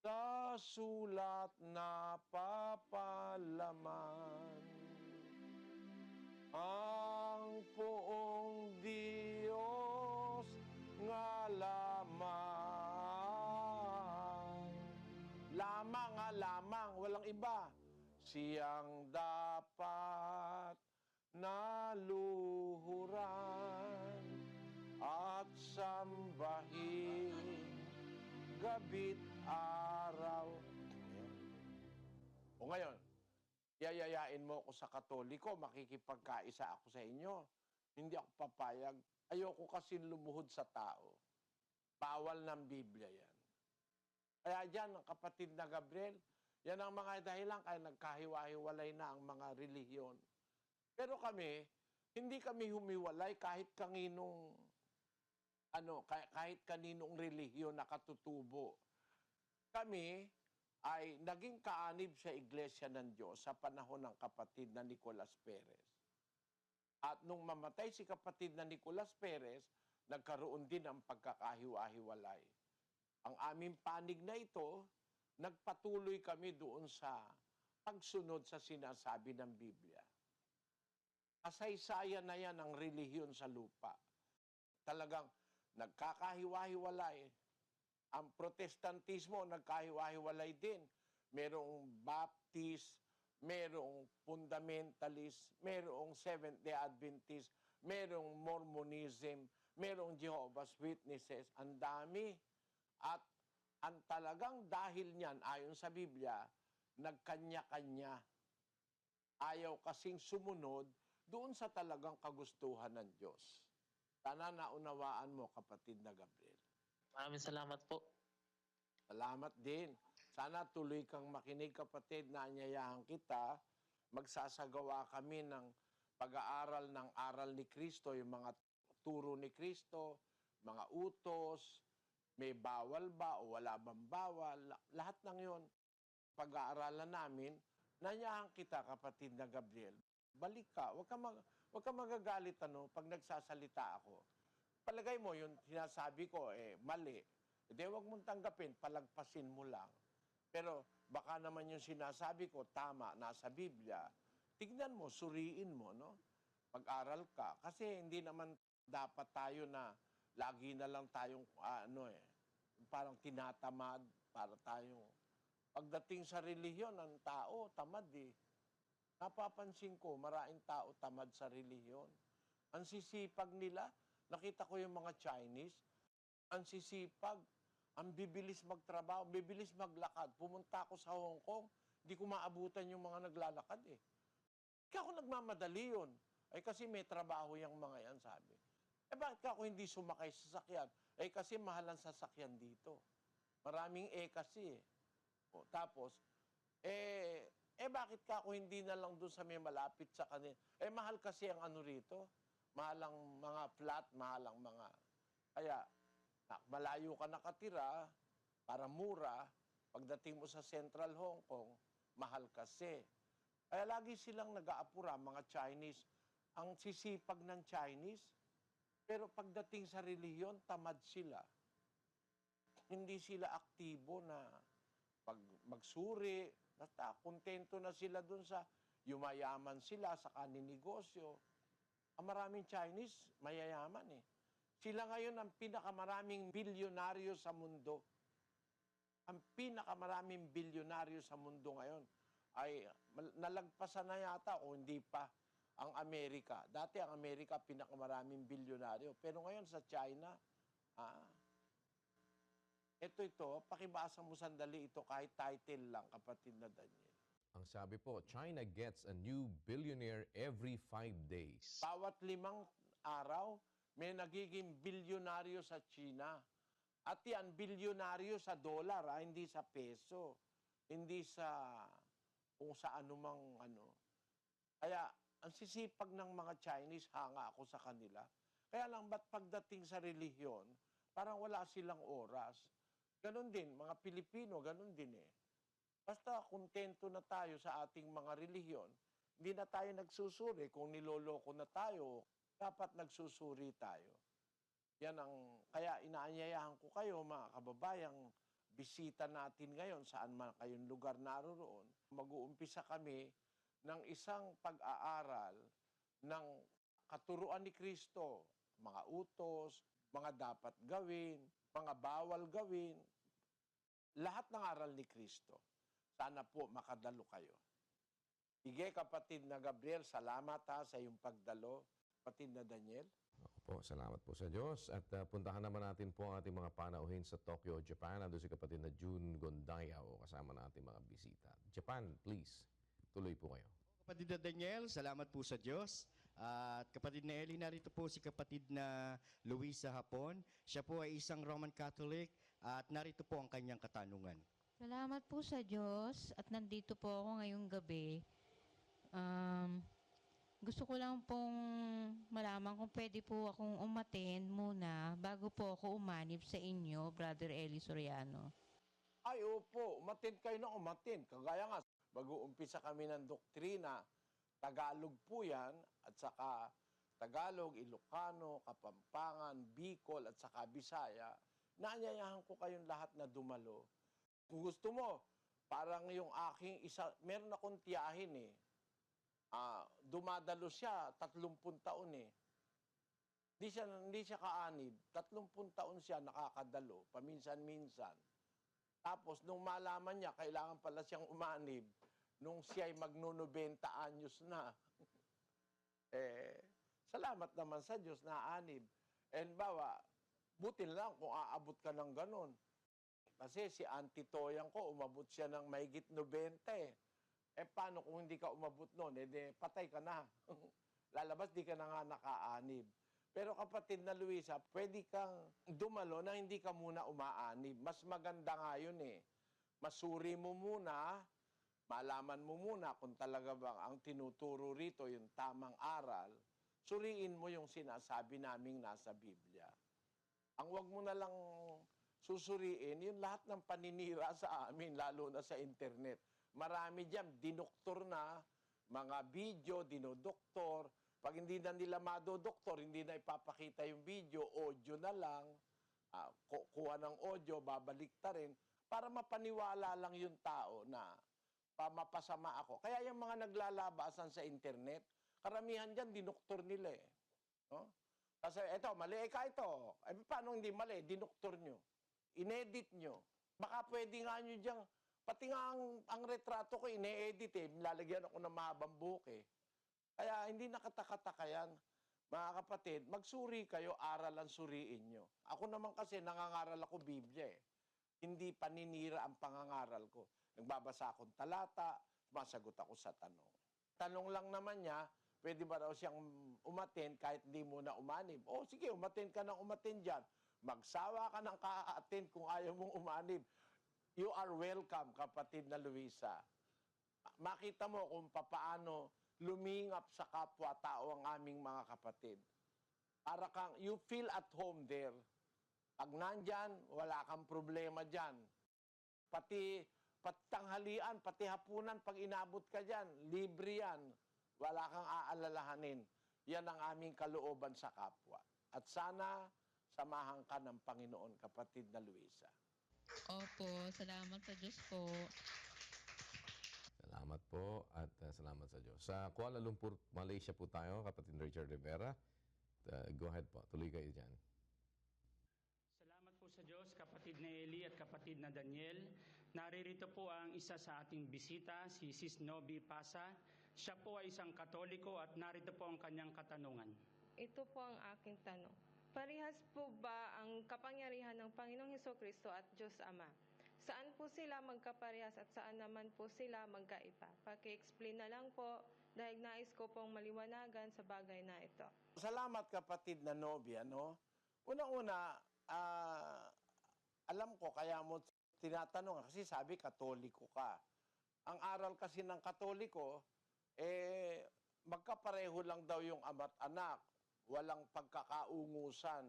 sa sulat na papalaman, ang poong Diyos nga lamang. Lamang, walang iba. Siyang dapat naluhuran at sambahin gabi't araw. O ngayon, yayayain mo ako sa Katoliko, makikipagkaisa ako sa inyo. Hindi ako papayag. Ayoko kasi lumuhod sa tao. Bawal ng Biblia yan. Kaya dyan, ang kapatid na Gabriel, yan ang mga dahilan kaya nagkahiwa-hiwalay na ang mga relihiyon. Pero kami, hindi kami humiwalay kahit kaninong relihiyon na katutubo. Kami ay naging kaanib sa Iglesia ng Diyos sa panahon ng kapatid na Nicolas Perez. At nung mamatay si kapatid na Nicolas Perez, nagkaroon din ng pagkakahiwa-hiwalay. Ang aming panig na ito, nagpatuloy kami doon sa pagsunod sa sinasabi ng Biblia. Kasaysayan na yan ang relihiyon sa lupa. Talagang nagkakahiwa-hiwalay. Ang Protestantismo, nagkahiwa-hiwalay din. Merong Baptist, merong Fundamentalist, merong Seventh-day Adventist, merong Mormonism, merong Jehovah's Witnesses. Ang dami. At ang talagang dahil niyan, ayon sa Biblia, nagkanya-kanya. Ayaw kasing sumunod doon sa talagang kagustuhan ng Diyos. Sana naunawaan mo, kapatid na Gabriel. Maraming salamat po. Salamat din. Sana tuloy kang makinig, kapatid, na anyayahan kita. Magsasagawa kami ng pag-aaral ng aral ni Kristo, yung mga turo ni Kristo, mga utos, may bawal ba o wala bang bawal, lahat ng yon pag-aaralan namin, nanyahan kita, kapatid na Gabriel. Balik ka, huwag ka magagalit pag nagsasalita ako. Palagay mo, yung sinasabi ko, mali. Hindi, huwag mong tanggapin, palagpasin mo lang. Pero baka naman yung sinasabi ko, tama, nasa Biblia. Tignan mo, suriin mo, no? Pag-aral ka. Kasi hindi naman dapat tayo na lagi na lang tayong, parang tinatamad, para tayong, pagdating sa relihiyon, ang tao, tamad eh. Napapansin ko, maraming tao tamad sa relihiyon. Ang sisipag nila, nakita ko yung mga Chinese, ang sisipag, ang bibilis magtrabaho, bibilis maglakad. Pumunta ako sa Hong Kong, hindi ko maabutan yung mga naglalakad eh. Kaya ako nagmamadali yun. Ay kasi may trabaho yung mga yan, sabi. Bakit ako hindi sumakay sa sasakyan? Kasi mahal ang sasakyan dito. Maraming kasi eh. O, tapos, bakit ako hindi na lang doon sa may malapit sa kanila? Mahal kasi ang rito. Mahal ang mga flat, mahal ang mga... Kaya, malayo ka nakatira, para mura, pagdating mo sa Central Hong Kong, mahal kasi. Kaya lagi silang nag-aapura, mga Chinese. Ang sisipag ng Chinese, pero pagdating sa relihiyon, tamad sila. Hindi sila aktibo na magsuri. Basta kontento na sila dun sa yumayaman sila sa kaninegosyo. Ang maraming Chinese, mayayaman eh. Sila ngayon ang pinakamaraming bilyonaryo sa mundo. Ang pinakamaraming bilyonaryo sa mundo ngayon ay nalagpasan na yata o hindi pa ang Amerika. Dati ang Amerika pinakamaraming bilyonaryo. Pero ngayon sa China, ito, pakibasa mo sandali ito kahit title lang, kapatid na Daniel. Ang sabi po, China gets a new billionaire every 5 days. Bawat 5 araw, may nagiging bilyonaryo sa China. At yan, bilyonaryo sa dollar, hindi sa peso. Hindi sa kung sa anumang Kaya, ang sisipag ng mga Chinese, hanga ako sa kanila. Kaya lang, ba't pagdating sa relihiyon, parang wala silang oras. Ganon din, mga Pilipino, ganon din eh. Basta kontento na tayo sa ating mga relihiyon, hindi na tayo nagsusuri. Kung niloloko na tayo, dapat nagsusuri tayo. Yan ang, kaya inaanyayahan ko kayo, mga kababayang, bisita natin ngayon, saan man kayong lugar naroon. Mag-uumpisa kami ng isang pag-aaral ng katuruan ni Kristo, mga utos, mga dapat gawin, mga bawal gawin, lahat ng aral ni Kristo. Sana po makadalo kayo. Sige, kapatid na Gabriel, salamat sa iyong pagdalo. Kapatid na Daniel. Po, salamat po sa Diyos. At puntahan naman natin po ang ating mga panauhin sa Tokyo, Japan. Ando si kapatid na June Gondayao kasama natin mga bisita. Japan, please. Tuloy po kayo. Kapatid na Daniel, salamat po sa Diyos. At kapatid na Eli, narito po si kapatid na Luisa Hapon. Siya po ay isang Roman Catholic at narito po ang kanyang katanungan. Salamat po sa Diyos at nandito po ako ngayong gabi. Gusto ko lang pong malaman kung pwede po akong umattend muna bago po ako umanib sa inyo, Brother Eli Soriano. Ay, opo, umatin kayo na umatin. Kagaya nga, mag-uumpisa kami ng doktrina, Tagalog po yan, at saka Tagalog, Ilocano, Kapampangan, Bicol, at saka Bisaya. Naanyayahan ko kayong lahat na dumalo. Kung gusto mo, parang yung aking isa, meron akong tiyahin eh. Dumadalo siya, 30 taon eh. Hindi siya kaanib. 30 taon siya nakakadalo, paminsan-minsan. Tapos, nung malaman niya, kailangan pala siyang umanib, nung siya ay magno-90 anyos na. Salamat naman sa Diyos na anib. And bawa, buti lang kung aabot ka ng ganon. Kasi si Auntie Toyang ko, umabot siya ng mahigit 90 eh. Paano kung hindi ka umabot noon? Patay ka na. Lalabas, di ka na nga nakaanib. Pero kapatid na Luisa, pwede kang dumalo na hindi ka muna umaanib. Mas maganda nga yun eh. Masuri mo muna, malaman mo muna kung talaga bang ang tinuturo rito yung tamang aral, suriin mo yung sinasabi naming nasa Biblia. Ang wag mo na lang susuriin, yung lahat ng paninira sa amin, lalo na sa internet. Marami dyan, dinoktor na, mga video, dinodoktor. Pag hindi na nila madodoktor, hindi na ipapakita yung video, audio na lang, kuha ng audio, babalik ta rin, para mapaniwala lang yung tao na mapasama ako. Kaya yung mga naglalabasan sa internet, karamihan dyan, dinoktor nila eh. No? Kasi eto, mali ka ito. Paano hindi mali? Dinoktor nyo. Inedit nyo. Baka pwede nga nyo dyan. Pati nga ang retrato ko, ine-edit eh. Lalagyan ako ng mahabang buhok eh. Kaya hindi nakataka-taka yan. Mga kapatid, magsuri kayo, aralan suriin nyo. Ako naman kasi nangangaral ako Biblia eh. Hindi paninira ang pangangaral ko. Nagbabasa akong talata, sumasagot ako sa tanong. Tanong lang naman niya, pwede ba raw siyang umaten kahit hindi mo na umanib? O sige, umaten ka ng umaten dyan. Magsawa ka ng ka-attend kung ayaw mong umanib. You are welcome, kapatid na Luisa. Makita mo kung papaano lumingap sa kapwa-tao ang aming mga kapatid. Para kang, you feel at home there. Pag nandyan, wala kang problema dyan. Pati tanghalian, pati hapunan, pag inabot ka dyan, libre yan. Wala kang aalalahanin. Yan ang aming kalooban sa kapwa. At sana, samahan ka ng Panginoon, kapatid na Luisa. Opo, salamat sa Diyos po. Salamat po at salamat sa Diyos. Sa Kuala Lumpur, Malaysia po tayo, kapatid Richard Rivera. Go ahead po, tuloy kayo dyan. Salamat po sa Diyos, kapatid na Eli at kapatid na Daniel. Naririto po ang isa sa ating bisita, si Sis Nobi Pasa. Siya po ay isang Katoliko at narito po ang kanyang katanungan. Ito po ang aking tanong. Parehas po ba ang kapangyarihan ng Panginoong Hesukristo at Diyos Ama? Saan po sila magkaparehas at saan naman po sila magkaiba? Paki-explain na lang po dahil nais ko pong maliwanagan sa bagay na ito. Salamat kapatid na Nobia, no? Una-una, alam ko kaya mo tinatanong kasi sabi Katoliko ka. Ang aral kasi ng Katoliko, magkapareho lang daw yung ama't anak. Walang pagkakaungusan.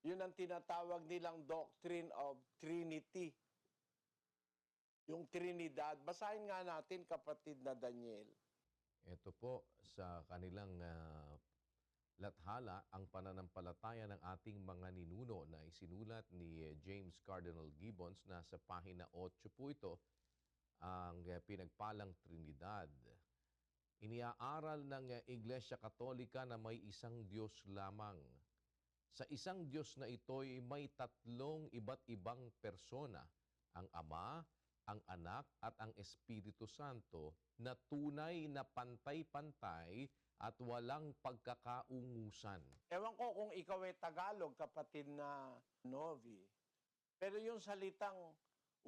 Yun ang tinatawag nilang doctrine of Trinity. Yung Trinidad. Basahin nga natin, kapatid na Daniel. Ito po sa kanilang lathala, ang pananampalataya ng ating mga ninuno na isinulat ni James Cardinal Gibbons. Nasa pahina 8 po ito, ang pinagpalang Trinidad. Iniaaral ng Iglesia Katolika na may isang Diyos lamang. Sa isang Diyos na ito'y may tatlong iba't ibang persona, ang Ama, ang Anak at ang Espiritu Santo, na tunay na pantay-pantay at walang pagkakaungusan. Ewan ko kung ikaw ay Tagalog, kapatid na Novi. Pero yung salitang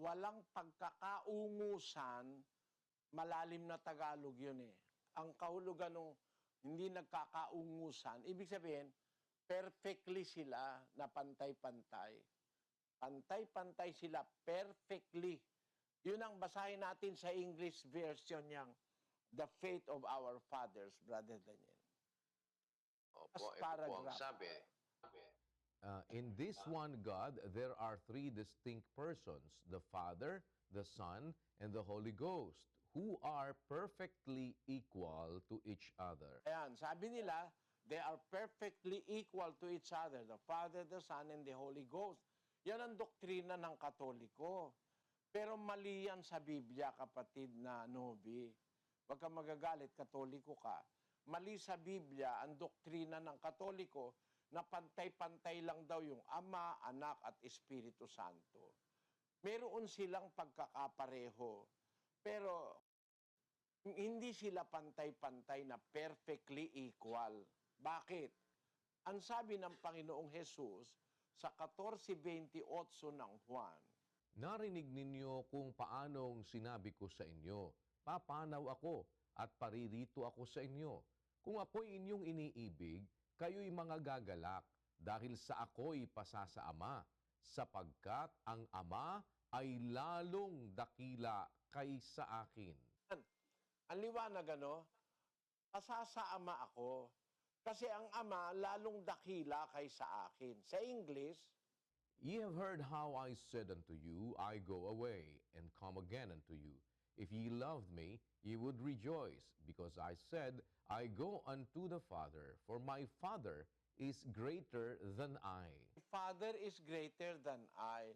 walang pagkakaungusan, malalim na Tagalog yun eh. Ang kahulugan ng hindi nagkakaungusan, ibig sabihin, perfectly sila na pantay-pantay. Pantay-pantay sila perfectly. Yun ang basahin natin sa English version niyang The Faith of Our Fathers, Brother Daniel. Opo, ito po ang sabi. In this one God, there are three distinct persons, the Father, the Son, and the Holy Ghost, who are perfectly equal to each other. Ayan, sabi nila, they are perfectly equal to each other, the Father, the Son, and the Holy Ghost. Yan ang doktrina ng Katoliko. Pero mali yan sa Biblia, kapatid na Novi. Huwag kang magagalit, Katoliko ka. Mali sa Biblia ang doktrina ng Katoliko na pantay-pantay lang daw yung Ama, Anak, at Espiritu Santo. Meron silang pagkakapareho. Pero hindi sila pantay-pantay na perfectly equal. Bakit? Ang sabi ng Panginoong Jesus sa 14:28 ng Juan, Narinig ninyo kung paanong sinabi ko sa inyo, papanaw ako at paririto ako sa inyo. Kung ako'y inyong iniibig, kayo'y mga gagalak dahil sa ako'y pasa sa Ama, sapagkat ang Ama ay lalong dakila kaysa akin. ang liwanag ano, pasa sa Ama ako. Kasi ang Ama lalong dakila kaysa akin. Sa English, Ye have heard how I said unto you, I go away, and come again unto you. If ye loved me, ye would rejoice, because I said, I go unto the Father, for my Father is greater than I. Father is greater than I.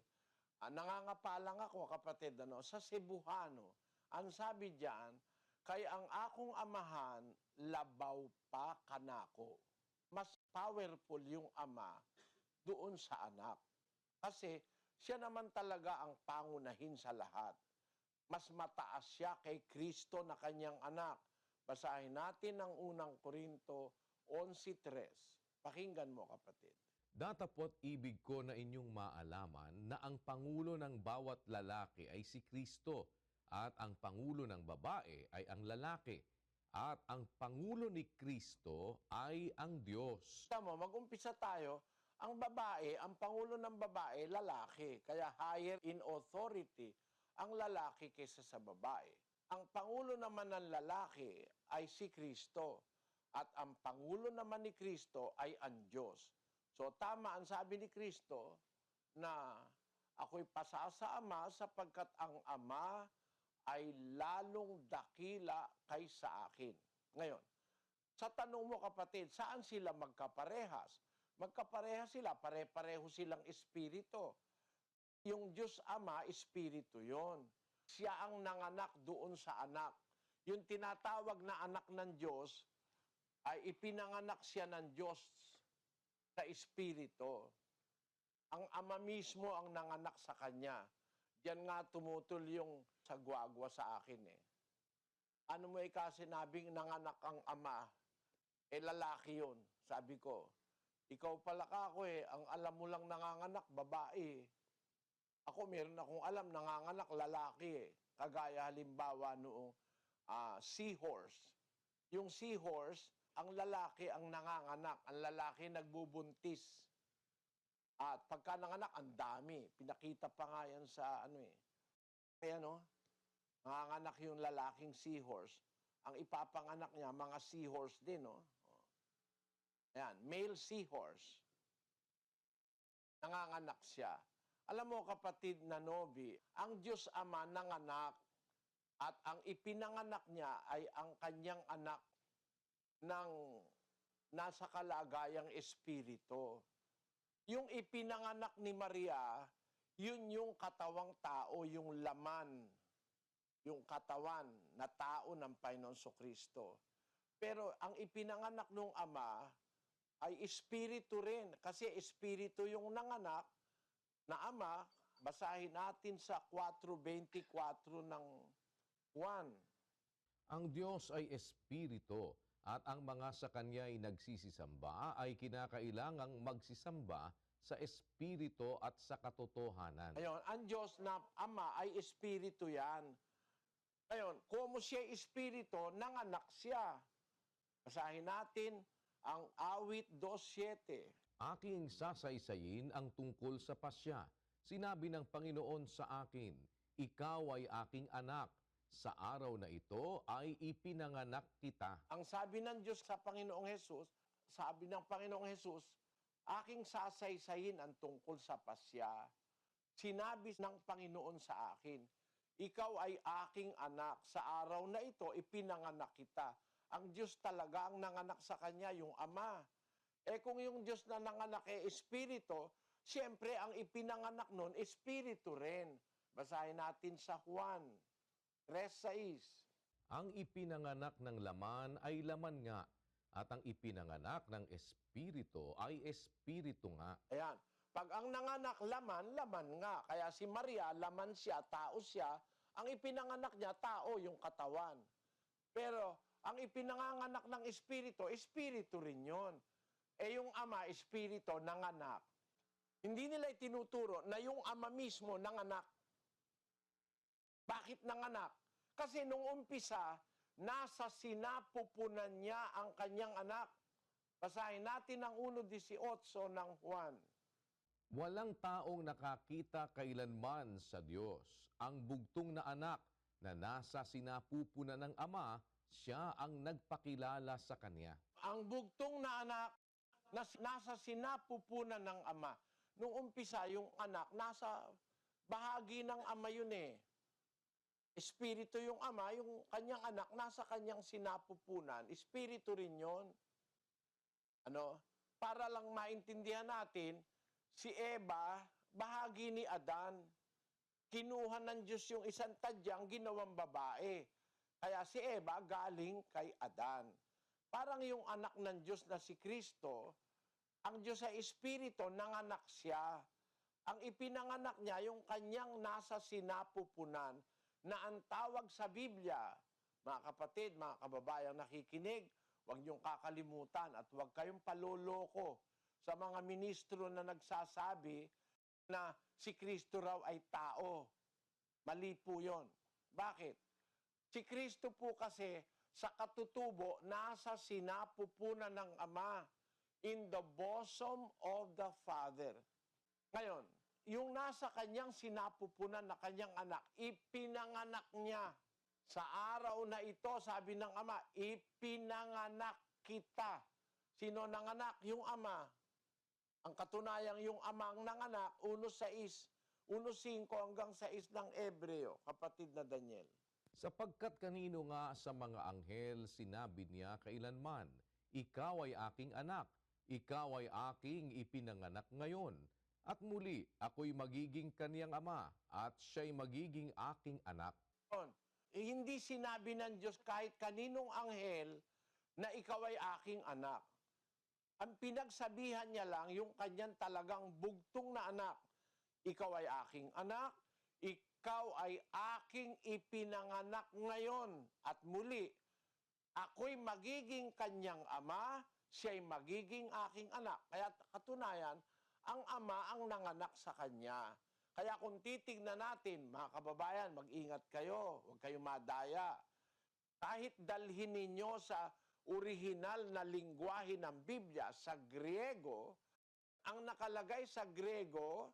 Nangangapalang ako, kapatid, ano, sa Cebuano. Ang sabi diyan, kay ang akong amahan, labaw pa kanako. Mas powerful yung ama doon sa anak. Kasi siya naman talaga ang pangunahin sa lahat. Mas mataas siya kay Kristo na kanyang anak. Basahin natin ang unang Korinto 11:3. Pakinggan mo, kapatid. Datapot ibig ko na inyong maalaman na ang Pangulo ng bawat lalaki ay si Kristo, at ang Pangulo ng babae ay ang lalaki, at ang Pangulo ni Kristo ay ang Diyos. Tama, mag-umpisa tayo. Ang babae, ang pangulo ng babae, lalaki. Kaya higher in authority ang lalaki kaysa sa babae. Ang pangulo naman ng lalaki ay si Kristo. At ang pangulo naman ni Kristo ay ang Diyos. So tama ang sabi ni Kristo na ako'y pasa sa Ama sapagkat ang Ama ay lalong dakila kaysa akin. Ngayon, sa tanong mo, kapatid, saan sila magkaparehas? Magkaparehas sila, pare-pareho silang espiritu. Yung Diyos Ama, espiritu yon. Siya ang nanganak doon sa anak. Yung tinatawag na anak ng Diyos, ay ipinanganak siya ng Diyos sa espiritu. Ang Ama mismo ang nanganak sa Kanya. Diyan nga tumutol yung sagwagwa sa akin eh. Ano mo ikasinabing nanganak ang Ama? Lalaki yun. Sabi ko, ikaw pala ka ako eh, ang alam mo lang nanganganak, babae. Ako meron akong alam, nanganganak, lalaki eh. Kagaya halimbawa noong seahorse. Yung seahorse, ang lalaki ang nanganganak, ang lalaki nagbubuntis. At pagka nanganak, ang dami. Pinakita pa nga yan sa ano eh. Kaya no, nanganganak yung lalaking seahorse. Ang ipapanganak niya, mga seahorse din, no? Ayan, male seahorse. Nanganganak siya. Alam mo, kapatid na Novi, ang Diyos Ama nanganak at ang ipinanganak niya ay ang kanyang anak ng nasa kalagayang espiritu. Yung ipinanganak ni Maria, yun yung katawang tao, yung laman, yung katawan na tao ng Panginoon Kristo. Pero ang ipinanganak ng Ama ay espiritu rin. Kasi espiritu yung nanganak na Ama, basahin natin sa 4:24 ng Juan. Ang Diyos ay espiritu, at ang mga sa kanya'y nagsisisamba ay kinakailangang magsisamba sa espiritu at sa katotohanan. Ngayon, ang Diyos na Ama ay espiritu yan. Ngayon, kung siya espiritu, nanganak siya. Basahin natin ang awit 2:7. Aking sasaysayin ang tungkol sa pasya. Sinabi ng Panginoon sa akin, ikaw ay aking anak. Sa araw na ito ay ipinanganak kita. Ang sabi ng Diyos sa Panginoong Hesus, sabi ng Panginoong Hesus, aking sasaysayin ang tungkol sa pasya. Sinabi ng Panginoon sa akin, ikaw ay aking anak. Sa araw na ito, ipinanganak kita. Ang Diyos talaga ang nanganak sa kanya, yung Ama. Kung yung Diyos na nanganak espiritu, siyempre ang ipinanganak nun, espiritu rin. Basahin natin sa Juan 3:6. Ang ipinanganak ng laman ay laman nga, at ang ipinanganak ng espiritu ay espiritu nga. Ayan. Pag ang nanganak laman, laman nga. Kaya si Maria, laman siya, tao siya. Ang ipinanganak niya, tao yung katawan. Pero ang ipinanganak ng espiritu, espiritu rin yun. Yung Ama, espiritu, nanganak. Hindi nila itinuturo na yung Ama mismo nanganak. Bakit nanganak? Kasi nung umpisa, nasa sinapupunan niya ang kanyang anak. Basahin natin ang 1:18 ng Juan. Walang taong nakakita kailanman sa Diyos. Ang bugtong na anak na nasa sinapupunan ng Ama, siya ang nagpakilala sa Kanya. Ang bugtong na anak na nasa sinapupunan ng Ama. Nung umpisa, yung anak, nasa bahagi ng Ama yun eh. Espiritu yung Ama, yung kanyang anak, nasa kanyang sinapupunan. Espiritu rin yun. Para lang maintindihan natin, si Eva, bahagi ni Adan. Kinuha ng Diyos yung isang tadyang ginawang babae. Kaya si Eva galing kay Adan. Parang yung anak ng Diyos na si Kristo, ang Diyos ay espiritu, nanganak siya. Ang ipinanganak niya, yung kanyang nasa sinapupunan, na ang tawag sa Biblia, mga kapatid, mga kababayang nakikinig, huwag niyong kakalimutan at huwag kayong paloloko sa mga ministro na nagsasabi na si Kristo raw ay tao. Mali po yun. Bakit? Si Kristo po kasi sa katutubo, nasa sinapupunan ng Ama, in the bosom of the Father. Ngayon, yung nasa kanyang sinapupunan na kanyang anak, ipinanganak niya. Sa araw na ito, sabi ng Ama, ipinanganak kita. Sino nanganak? Yung Ama. Ang katunayang yung Ama ang nanganak, 1:6, 1:5 hanggang 6 ng Ebreo, kapatid na Daniel. Sapagkat kanino nga sa mga anghel sinabi niya kailanman, ikaw ay aking anak, ikaw ay aking ipinanganak ngayon. At muli, ako'y magiging kaniyang ama, at siya'y magiging aking anak. Hindi sinabi ng Diyos kahit kaninong anghel na ikaw ay aking anak. Ang pinagsabihan niya lang yung kanyang talagang bugtong na anak. Ikaw ay aking anak, ikaw ay aking ipinanganak ngayon. At muli, ako'y magiging kanyang ama, siya'y magiging aking anak. Kaya katunayan, ang Ama ang nanganak sa kanya. Kaya kung titignan natin, mga kababayan, mag-ingat kayo, huwag kayong madaya. Kahit dalhin ninyo sa orihinal na lingwahe ng Biblia, sa Griego, ang nakalagay sa Griego,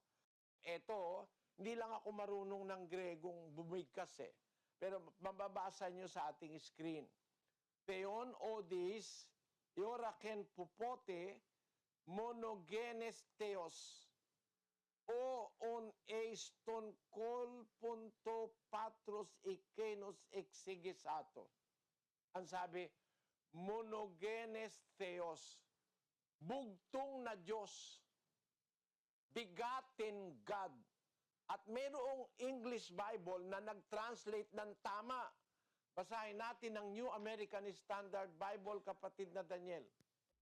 hindi lang ako marunong ng Gregong bumigkas eh. Pero mababasa nyo sa ating screen. Theon odis, ioraken pupote, monogenes theos, o on eiston kol punto patros ikenos exigesato. Ang sabi, monogenes theos, bugtong na Diyos, begotten God. At mayroong English Bible na nag-translate ng tama. Basahin natin ang New American Standard Bible, kapatid na Daniel.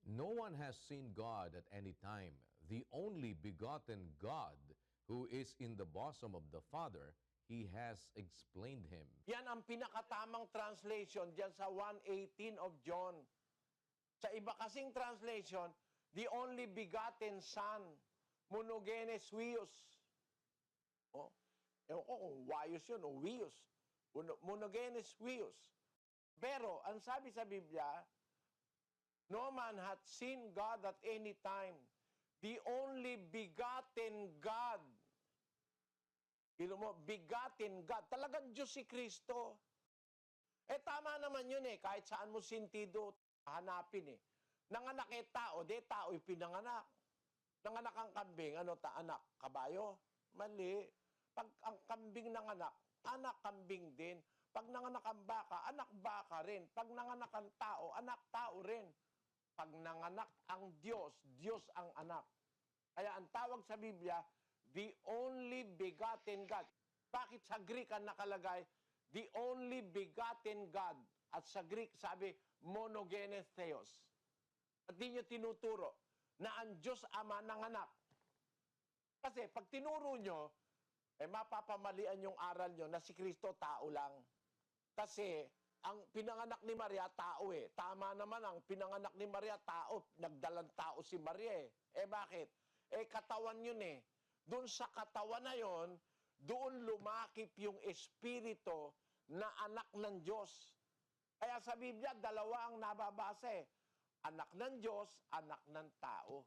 No one has seen God at any time. The only begotten God, who is in the bosom of the Father, He has explained Him. Yan ang pinakatamang translation diyan sa 1:18 of John. Sa iba kasing translation, the only begotten Son, monogenes huios. Oh, ewan ko kung huios yun o huios. Monogenes huios. Pero, ang sabi sa Biblia, no man hath seen God at any time. The only begotten God. Ilo mo, begotten God. Talagang Diyos si Kristo. Tama naman yun kahit saan mo sintido hanapin Nanganak tao, tao pinanganak. Nanganak ang kambing, anak? Kabayo? Mali. Pag ang kambing nanganak, anak kambing din. Pag nanganak ang baka, anak baka rin. Pag nanganak ang tao, anak tao rin. Pag nanganak ang Diyos, Diyos ang anak. Kaya ang tawag sa Biblia, the only begotten God. Bakit sa Greek ang nakalagay, the only begotten God? At sa Greek sabi, monogenes theos. At di nyo tinuturo na ang Diyos Ama nanganak. Kasi pag tinuro nyo, mapapamalian yung aral nyo na si Kristo tao lang. Kasi ang pinanganak ni Maria, tao Tama naman ang pinanganak ni Maria, tao. Nagdalang tao si Maria bakit? Katawan yun Doon sa katawan na yon, doon lumakip yung espiritu na anak ng Diyos. Kaya sa Biblia, dalawa ang nababasa Anak ng Diyos, anak ng tao.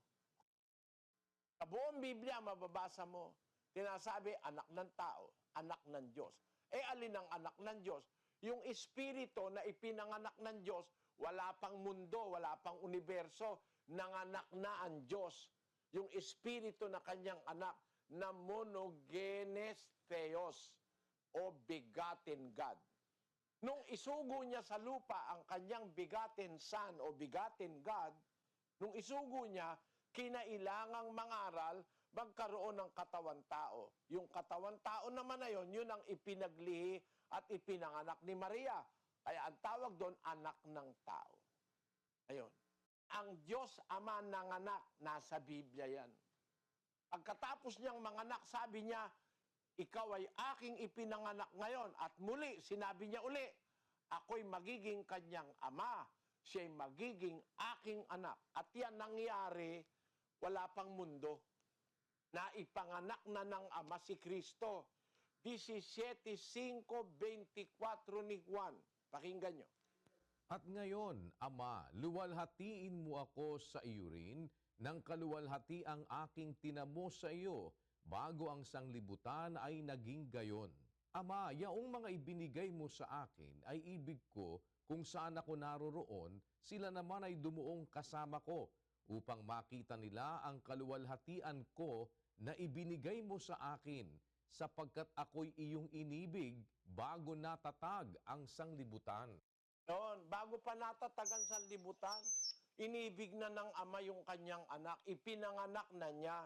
Sa buong Biblia, mababasa mo, tinasabi, anak ng tao, anak ng Diyos. Alin ang anak ng Diyos? Yung espiritu na ipinanganak ng Diyos, wala pang mundo, wala pang universo, nanganak na ang Diyos. Yung espiritu na kanyang anak, na monogenes theos, o begotten God. Nung isugo niya sa lupa ang kanyang begotten Son o begotten God, nung isugo niya, kinailangang mangaral, magkaroon ng katawan tao. Yung katawan tao naman na yun ang ipinaglihi at ipinanganak ni Maria. Kaya ang tawag doon, anak ng tao. Ayun. Ang Diyos Ama nanganak, nasa Biblia yan. Pagkatapos niyang manganak, sabi niya, ikaw ay aking ipinanganak ngayon. At muli, sinabi niya uli, ako'y magiging kanyang ama. Siya'y magiging aking anak. At yan nangyari, wala pang mundo. Naipanganak na ng ama si Kristo. 17:5:24 ni Juan. Pakinggan nyo. At ngayon, Ama, luwalhatiin mo ako sa iyo rin, nang kaluwalhati ang aking tinamo sa iyo, bago ang sanglibutan ay naging gayon. Ama, yaong mga ibinigay mo sa akin ay ibig ko kung saan ako naroroon, sila naman ay dumuong kasama ko, upang makita nila ang kaluwalhatian ko na ibinigay mo sa akin, sapagkat ako'y iyong inibig bago natatag ang sanglibutan. Noon, bago pa natatag ang sanlibutan, inibig na ng ama yung kanyang anak, ipinanganak na niya.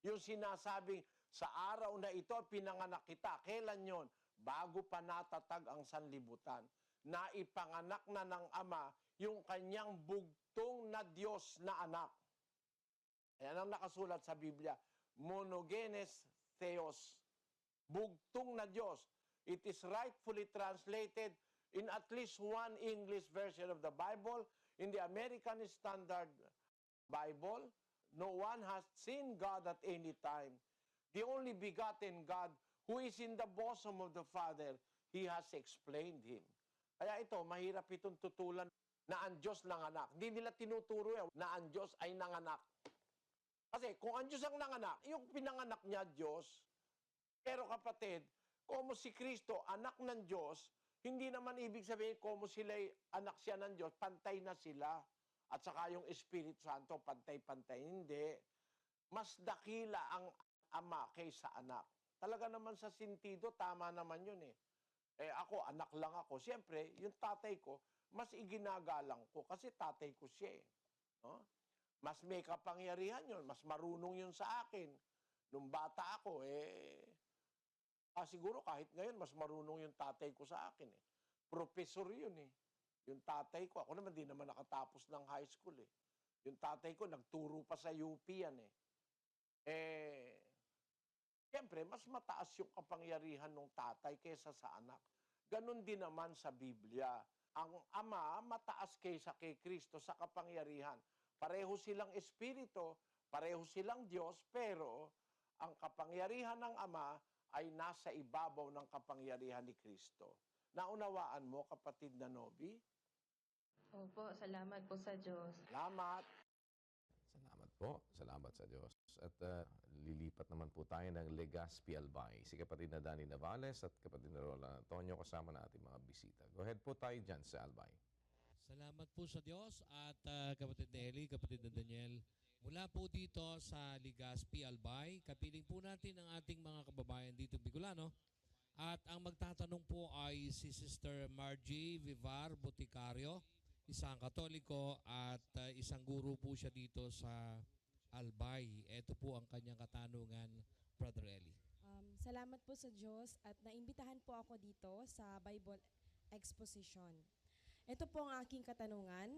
Yung sinasabing, sa araw na ito, pinanganak kita. Kailan yon? Bago pa natatag ang sanlibutan. Naipanganak na ng ama yung kanyang bugtong na Diyos na anak. Ayan ang nakasulat sa Biblia. Monogenes theos. Bugtong na Diyos. It is rightfully translated in at least one English version of the Bible. In the American Standard Bible, no one has seen God at any time. The only begotten God who is in the bosom of the Father, He has explained Him. Kaya ito, mahirap itong tutulan na ang Diyos nanganak. Hindi nila tinuturo na ang Diyos ay nanganak. Kasi kung ang Diyos ang nanganak, yung pinanganak niya Diyos. Pero kapatid, como si Kristo, anak ng Diyos, hindi naman ibig sabihin como sila'y anak siya ng Diyos, pantay na sila. At saka yung Espiritu Santo, pantay-pantay. Hindi. Mas dakila ang ama kaysa anak. Talaga naman sa sentido, tama naman yun ako, anak lang ako. Siyempre, yung tatay ko, mas iginagalang ko kasi tatay ko siya No? Mas may kapangyarihan yun, mas marunong yun sa akin. Nung bata ako, siguro kahit ngayon, mas marunong yung tatay ko sa akin Professor yun Yung tatay ko, ako naman di naman nakatapos ng high school Yung tatay ko, nagturo pa sa UP yan siyempre, mas mataas yung kapangyarihan ng tatay kaysa sa anak. Ganon din naman sa Biblia. ang Ama mataas kaysa kay Kristo sa kapangyarihan. Pareho silang Espiritu, pareho silang Diyos, pero ang kapangyarihan ng Ama ay nasa ibabaw ng kapangyarihan ni Kristo. Naunawaan mo, kapatid na Nobi? Opo, salamat po sa Diyos. Salamat. Salamat po. Salamat sa Diyos. At lilipat naman po tayo ng Legazpi Albay. Si kapatid na Danny Navales at kapatid na Roland Antonio kasama na ating mga bisita. Go ahead po tayo dyan sa Albay. Salamat po sa Diyos at kapatid na Eli, kapatid na Daniel. Mula po dito sa Legazpi Albay, kapiling po natin ang ating mga kababayan dito Bicolano. At ang magtatanong po ay si Sister Margie Vivar Boticario, isang Katoliko at isang guro po siya dito sa Albay. Ito po ang kanyang katanungan, Brother Eli. Salamat po sa Diyos at naimbitahan po ako dito sa Bible Exposition. Ito po ang aking katanungan.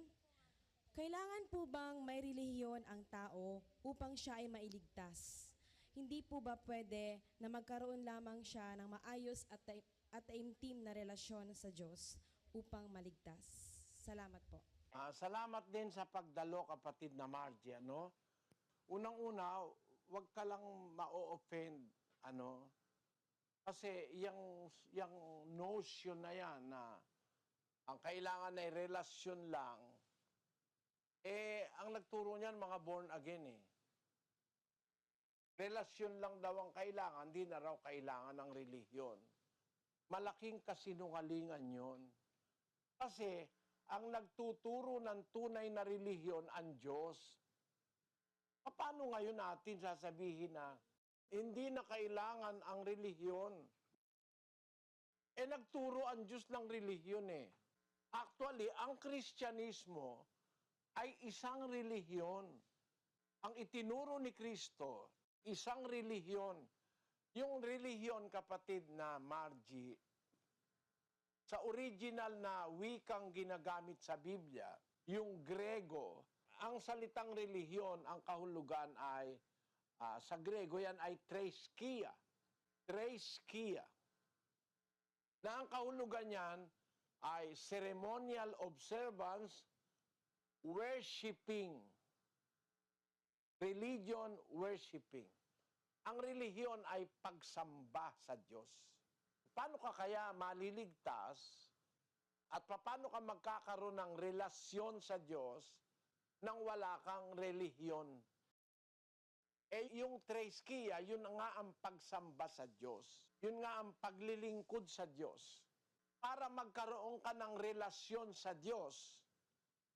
Kailangan po bang may relihiyon ang tao upang siya ay mailigtas? Hindi po ba pwede na magkaroon lamang siya ng maayos at taimtim na relasyon sa Diyos upang maligtas? Salamat po. Salamat din sa pagdalo, kapatid na Margie. Unang-una, huwag ka lang ma-offend. Kasi yung notion na yan na ang kailangan ay relasyon lang, ang nagturo niyan mga born again Relasyon lang daw ang kailangan, di na raw kailangan ng relihiyon. Malaking kasinungalingan yon. Kasi ang nagtuturo ng tunay na relihiyon ang Diyos. Paano ngayon natin sasabihin na hindi na kailangan ang relihiyon? Nagturo ang Diyos ng relihiyon Actually, ang Kristyanismo ay isang relihiyon. Ang itinuro ni Kristo, isang relihiyon. Yung relihiyon, kapatid na Margie, sa original na wikang ginagamit sa Biblia, yung Grego, ang salitang relihiyon, ang kahulugan ay, sa Grego yan ay treskia. Treskia. Na ang kahulugan yan ay ceremonial observance, worshiping. Religion, worshiping. Ang relihiyon ay pagsamba sa Diyos. Paano ka kaya maliligtas at paano ka magkakaroon ng relasyon sa Diyos nang wala kang relihiyon? Yung treskia, yun nga ang pagsamba sa Diyos. Yun nga ang paglilingkod sa Diyos. Para magkaroon ka ng relasyon sa Diyos,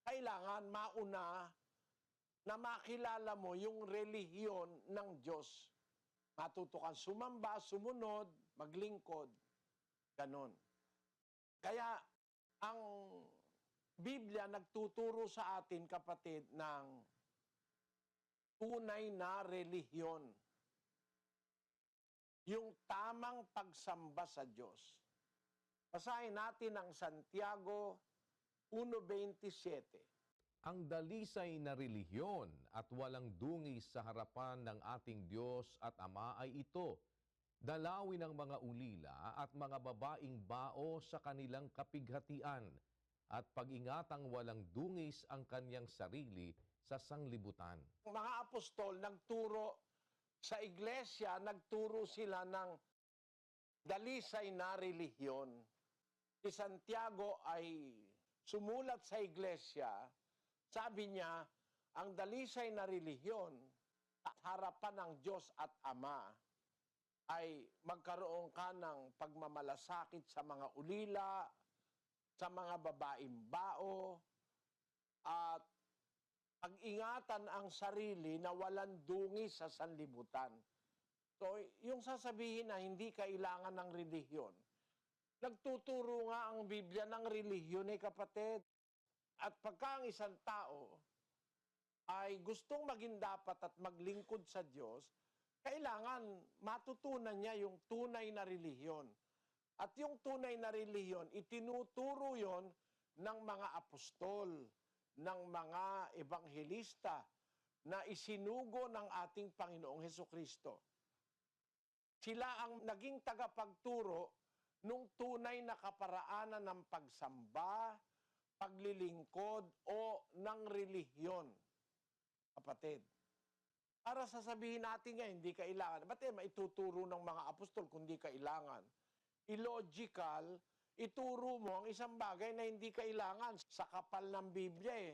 kailangan mauna na makilala mo yung relihiyon ng Diyos. Matuto kang sumamba, sumunod, maglingkod. Ganon. Kaya ang Biblia nagtuturo sa atin, kapatid, ng tunay na relihiyon. Yung tamang pagsamba sa Diyos. Basahin natin ang Santiago 1:27. Ang dalisay na relihiyon at walang dungis sa harapan ng ating Diyos at Ama ay ito, dalawin ng mga ulila at mga babaing bao sa kanilang kapighatian at pag-ingatang walang dungis ang kanyang sarili sa sanglibutan. Mga apostol nagturo sa iglesia, nagturo sila ng dalisay na relihiyon. Si Santiago ay sumulat sa iglesia. Sabi niya, ang dalisay na relihiyon sa harapan ng Diyos at Ama ay magkaroon ka ng pagmamalasakit sa mga ulila, sa mga babaeng bao, at pag-ingatan ang sarili na walang dungis sa sanlibutan. So, yung sasabihin na hindi kailangan ng relihiyon, nagtuturo nga ang Biblia ng relihiyon kapatid. At pagka ang isang tao ay gustong maging dapat at maglingkod sa Diyos, kailangan matutunan niya yung tunay na relihiyon. At yung tunay na relihiyon, itinuturo yon ng mga apostol, ng mga ebanghelista na isinugo ng ating Panginoong Hesukristo. Sila ang naging tagapagturo nung tunay na kaparaanan ng pagsamba, paglilingkod, o ng relihiyon. Kapatid, para sasabihin natin nga, hindi kailangan. Ba't maituturo ng mga apostol kung hindi kailangan? Illogical, ituro mo ang isang bagay na hindi kailangan sa kapal ng Biblia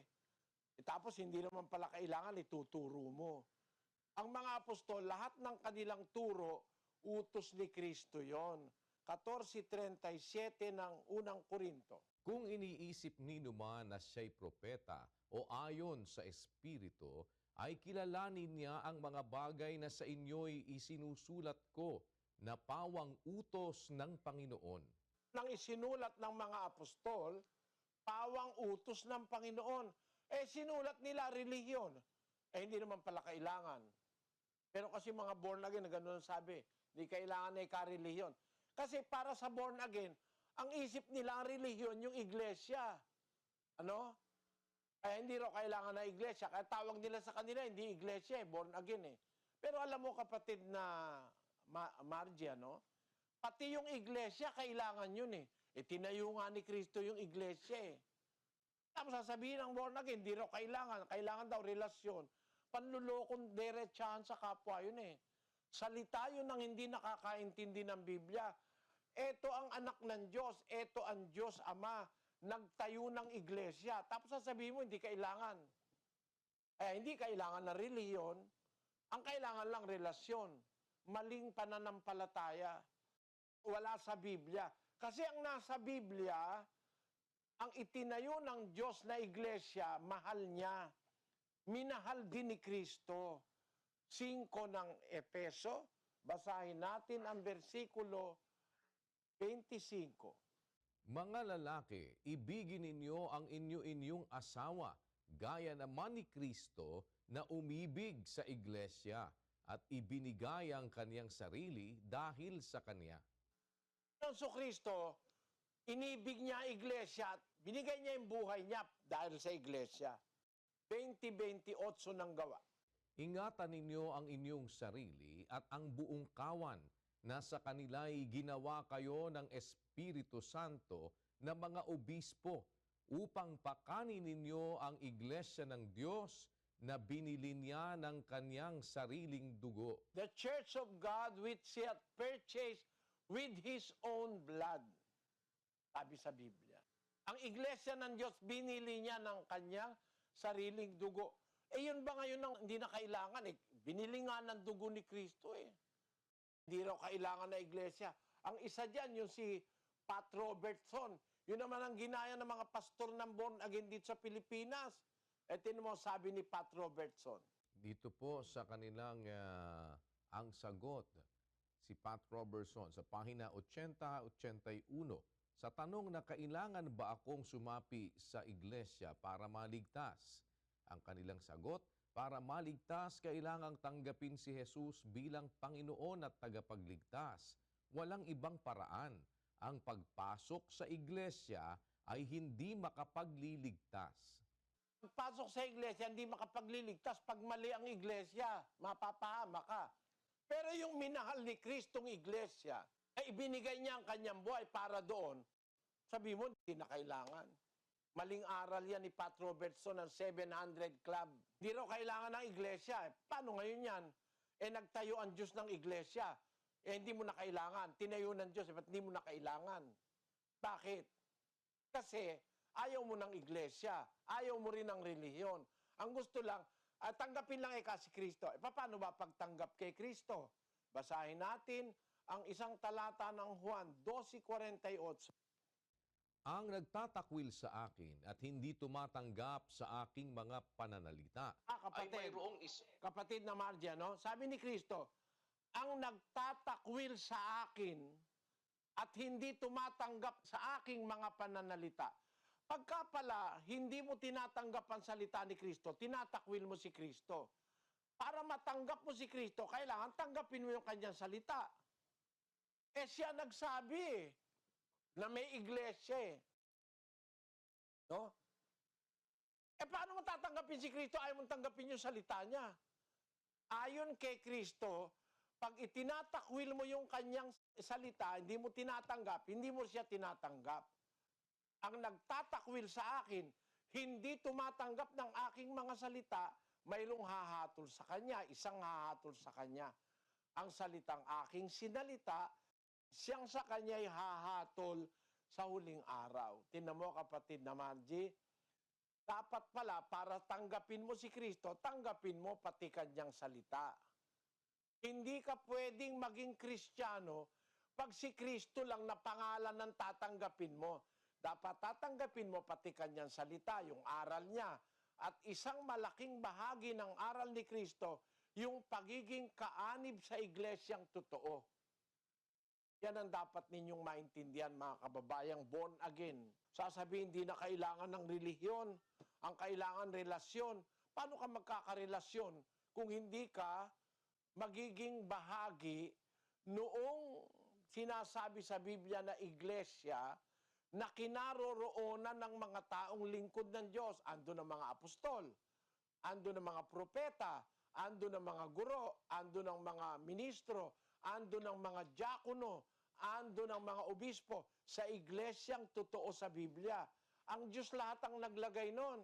tapos hindi naman pala kailangan, ituturo mo. Ang mga apostol, lahat ng kanilang turo, utos ni Kristo yon. 14:37 ng unang Korinto. Kung iniisip ninyo man na siya'y propeta o ayon sa Espiritu, ay kilalanin niya ang mga bagay na sa inyo'y isinusulat ko na pawang utos ng Panginoon. Nang isinulat ng mga apostol, pawang utos ng Panginoon. Sinulat nila relihiyon. Hindi naman pala kailangan. Pero kasi mga born again, na gano'n sabi, hindi kailangan na ikarelihiyon. Kasi para sa born again, ang isip nila ang relihiyon, yung iglesia. Ano? Kaya hindi raw kailangan na iglesia. Kaya tawag nila sa kanila, hindi iglesia, born again Pero alam mo kapatid na Margie, pati yung iglesia, kailangan yun tinayo nga ni Kristo yung iglesia Tapos sasabihin ng born again, hindi raw kailangan. Kailangan daw relasyon. Panlulokong diretsahan sa kapwa yun Salita yun ng hindi nakakaintindi ng Biblia. Ito ang anak ng Diyos. Ito ang Diyos Ama. Nagtayo ng iglesia. Tapos sasabihin mo, hindi kailangan. Hindi kailangan na relihiyon. Ang kailangan lang relasyon. Maling pananampalataya. Wala sa Biblia. Kasi ang nasa Biblia, ang itinayo ng Diyos na iglesia, mahal niya. Minahal din ni Kristo. 5 ng Efeso, basahin natin ang versikulo 25. Mga lalaki, ibigin ninyo ang inyo-inyong asawa, gaya naman ni Kristo na umibig sa iglesia at ibinigay ang kaniyang sarili dahil sa kanya. Ang Kristo, inibig niya ang iglesia at binigay niya yung buhay niya dahil sa iglesia. 20:28 ng Gawa. Ingatan ninyo ang inyong sarili at ang buong kawan na sa kanila'y ginawa kayo ng Espiritu Santo na mga obispo upang pakanin ninyo ang iglesia ng Diyos na binili niya ng kanyang sariling dugo. The church of God which He hath purchased with His own blood. Sabi sa Biblia. Ang iglesia ng Diyos, binili niya ng kanyang sariling dugo. Yun ba ngayon ang hindi na kailangan? Binili nga ng dugo ni Kristo Hindi raw kailangan na iglesia. Ang isa dyan, yung si Pat Robertson. Yun naman ang ginaya ng mga pastor ng born again dito sa Pilipinas. Ito mo sabi ni Pat Robertson. Dito po sa kanilang ang sagot, si Pat Robertson sa pahina 80-81, sa tanong na kailangan ba akong sumapi sa iglesia para maligtas? Ang kanilang sagot, para maligtas, kailangang tanggapin si Jesus bilang Panginoon at tagapagligtas. Walang ibang paraan. Ang pagpasok sa iglesia ay hindi makapagliligtas. Pagpasok sa iglesia, hindi makapagliligtas. Pag mali ang iglesia, mapapahama ka. Pero yung minahal ni Kristong iglesia, ay ibinigay niya ang kanyang buhay para doon. Sabi mo, hindi na kailangan. Maling aral yan ni Pat Robertson ng 700 Club. Hindi raw kailangan ng iglesia. Paano ngayon yan? Nagtayo ang Diyos ng iglesia. Hindi mo na kailangan. Tinayo ng Diyos, ba't hindi mo na kailangan? Bakit? Kasi ayaw mo ng iglesia. Ayaw mo rin ng relihiyon. Ang gusto lang, tanggapin lang si Kristo. Paano ba pagtanggap kay Kristo? Basahin natin ang isang talata ng Juan 12:48. Ang nagtatakwil sa akin at hindi tumatanggap sa aking mga pananalita. Kapatid na Margie, sabi ni Kristo, ang nagtatakwil sa akin at hindi tumatanggap sa aking mga pananalita. Pagka pala, hindi mo tinatanggap ang salita ni Kristo, tinatakwil mo si Kristo. Para matanggap mo si Kristo, kailangan tanggapin mo yung kanyang salita. Siya nagsabi na may iglesia No? Paano mo tatanggapin si Kristo? Ayaw mong tanggapin yung salita niya. Ayon kay Kristo, Pag itinatakwil mo yung kanyang salita, hindi mo tinatanggap, hindi mo siya tinatanggap. Ang nagtatakwil sa akin, hindi tumatanggap ng aking mga salita, mayroong hahatol sa kanya, isang hahatol sa kanya. Ang salitang aking sinalita, siyang sa kanya'y hahatol sa huling araw. Tingnan mo, kapatid na Margie, dapat pala para tanggapin mo si Kristo, tanggapin mo pati kanyang salita. Hindi ka pwedeng maging Kristiyano pag si Kristo lang na pangalan ng tatanggapin mo. Dapat tatanggapin mo pati kanyang salita, yung aral niya. At isang malaking bahagi ng aral ni Kristo, yung pagiging kaanib sa iglesyang totoo. Yan ang dapat ninyong maintindihan, mga kababayang born again. Sasabihin, hindi na kailangan ng relihiyon. Ang kailangan relasyon. Paano ka magkakarelasyon kung hindi ka magiging bahagi noong sinasabi sa Biblia na iglesia na kinaroroonan ng mga taong lingkod ng Diyos? Ando ng mga apostol, ando ng mga propeta, ando ng mga guro, ando ng mga ministro, ando ng mga diakono, ando ng mga obispo sa iglesyang totoo sa Biblia. Ang Diyos lahat ang naglagay nun.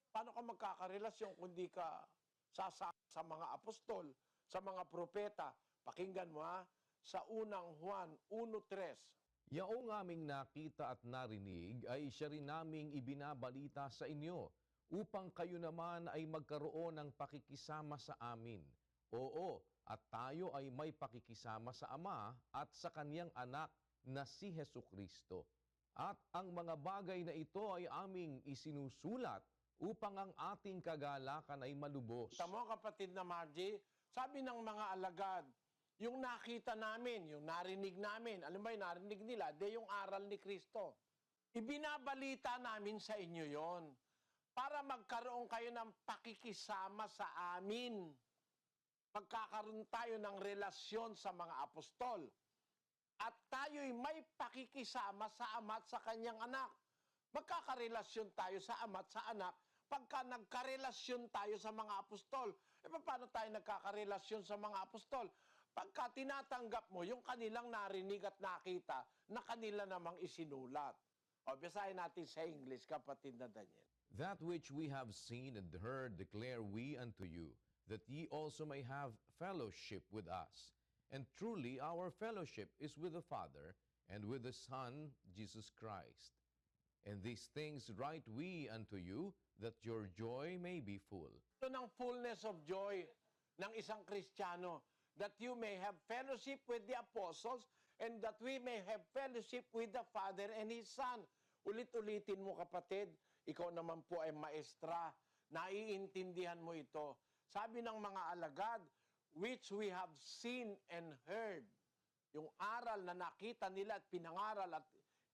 Paano ka magkakarelasyon kung di ka sasama sa mga apostol, sa mga propeta? Pakinggan mo sa unang Juan 1:3. Yaong aming nakita at narinig ay siya rin naming ibinabalita sa inyo, upang kayo naman ay magkaroon ng pakikisama sa amin. Oo, at tayo ay may pakikisama sa Ama at sa Kaniyang Anak na si Hesukristo. At ang mga bagay na ito ay aming isinusulat upang ang ating kagalakan ay malubos. Tama, kapatid na Margie, sabi ng mga alagad, yung nakita namin, yung narinig namin, alam ba yung narinig nila? De yung aral ni Kristo. Ibinabalita namin sa inyo yon para magkaroon kayo ng pakikisama sa amin. Magkakaroon tayo ng relasyon sa mga apostol. At tayo'y may pakikisama sa Ama at sa Kanyang Anak. Magkakarelasyon tayo sa Ama at sa Anak pagka nagkarelasyon tayo sa mga apostol. E paano tayo nagkakarelasyon sa mga apostol? Pagka tinatanggap mo yung kanilang narinig at nakita na kanila namang isinulat. O, basahin natin sa English, kapatid na Daniel. That which we have seen and heard declare we unto you, that ye also may have fellowship with us. And truly our fellowship is with the Father and with the Son, Jesus Christ. And these things write we unto you, that your joy may be full. Ito ng fullness of joy ng isang Kristiyano, that you may have fellowship with the apostles, and that we may have fellowship with the Father and His Son. Ulit-ulitin mo, kapatid, ikaw naman po ay maestra, naiintindihan mo ito. Sabi ng mga alagad, which we have seen and heard. Yung aral na nakita nila at pinangaral at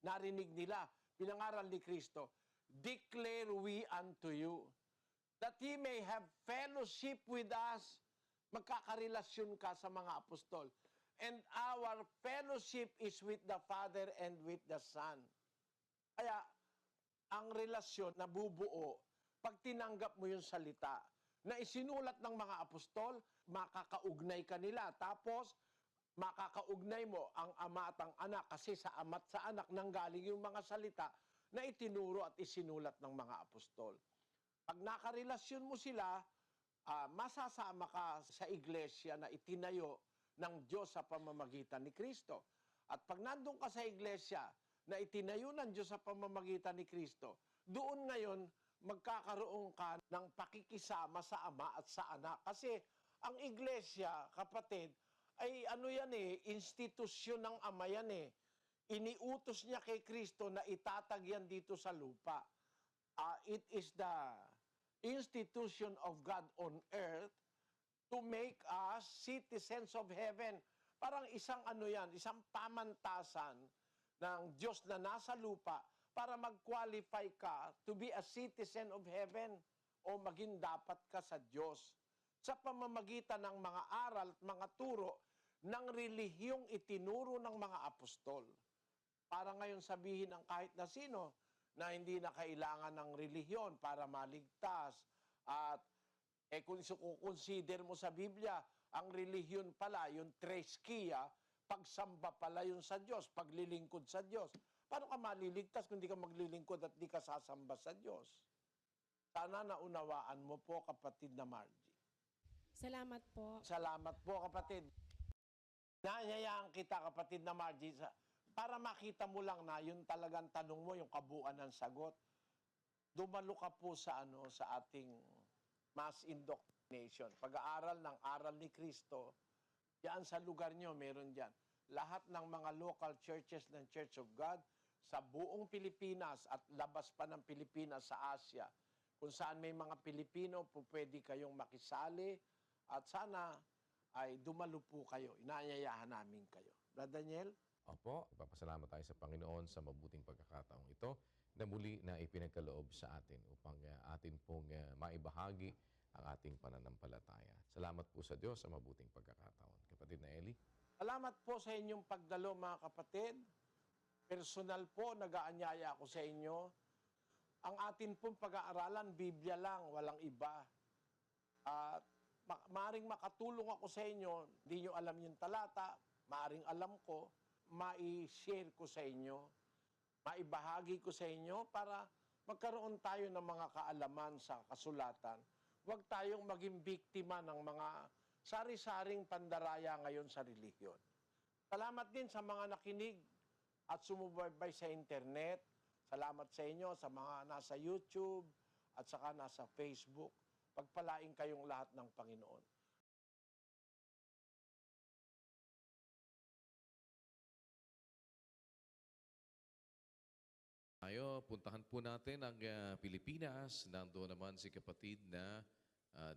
narinig nila, pinangaral ni Kristo, declare we unto you, that ye may have fellowship with us. Magkakarelasyon ka sa mga apostol. And our fellowship is with the Father and with the Son. Kaya, ang relasyon na bubuo, pag tinanggap mo yung salita, na isinulat ng mga apostol, makakaugnay ka nila. Tapos, makakaugnay mo ang Ama at ang Anak, kasi sa Ama at sa Anak nanggaling yung mga salita na itinuro at isinulat ng mga apostol. Pag nakarelasyon mo sila, masasama ka sa iglesia na itinayo ng Diyos sa pamamagitan ni Kristo. At pag nandun ka sa iglesia na itinayo ng Diyos sa pamamagitan ni Kristo, doon ngayon magkakaroon ka ng pakikisama sa Ama at sa Anak. Kasi ang iglesia, kapatid, ay institusyon ng Ama yan eh. Iniutos niya kay Kristo na itatag yan dito sa lupa. It is the institution of God on earth to make us citizens of heaven. Parang isang isang pamantasan ng Diyos na nasa lupa para mag-qualify ka to be a citizen of heaven o maging dapat ka sa Diyos sa pamamagitan ng mga aral at mga turo ng relihiyong itinuro ng mga apostol. Para ngayon sabihin ng kahit na sino na hindi na kailangan ng relihiyon para maligtas. At kung consider mo sa Biblia, Ang relihiyon pala, yung treskia, pagsamba pala yun sa Diyos, paglilingkod sa Diyos. Paano ka maliligtas kung di ka maglilingkod at di ka sasamba sa Diyos? Sana naunawaan mo po, kapatid na Margie. Salamat po. Salamat po, kapatid. Nanyayaan kita, kapatid na Margie, para makita mo lang na yung talagang tanong mo, yung kabuuan ng sagot. Dumalo ka po sa ating mass indoctrination. Pag-aaral ng aral ni Kristo, diyan sa lugar nyo, meron diyan. Lahat ng mga local churches ng Church of God sa buong Pilipinas at labas pa ng Pilipinas sa Asia, kung saan may mga Pilipino, pwede kayong makisali at sana ay dumalo po kayo. Inaanyayahan namin kayo. Brother Daniel? Opo, papasalamat tayo sa Panginoon sa mabuting pagkakataong ito na muli na ipinagkaloob sa atin upang atin pong maibahagi ang ating pananampalataya. Salamat po sa Diyos sa mabuting pagkakataon. Kapatid na Eli? Salamat po sa inyong pagdalo, mga kapatid. Personal po, nag-aanyaya ako sa inyo. Ang atin pong pag-aaralan, Biblia lang, walang iba. At maaring makatulong ako sa inyo, hindi nyo alam yung talata, maaring alam ko, mai-share ko sa inyo, maibahagi ko sa inyo para magkaroon tayo ng mga kaalaman sa kasulatan. Huwag tayong maging biktima ng mga sari-saring pandaraya ngayon sa relihiyon. Salamat din sa mga nakinig at sumubaybay sa internet. Salamat sa inyo sa mga nasa YouTube at saka nasa Facebook. Pagpalain kayong lahat ng Panginoon. Tayo, puntahan po natin ang Pilipinas. Nandoon naman si kapatid na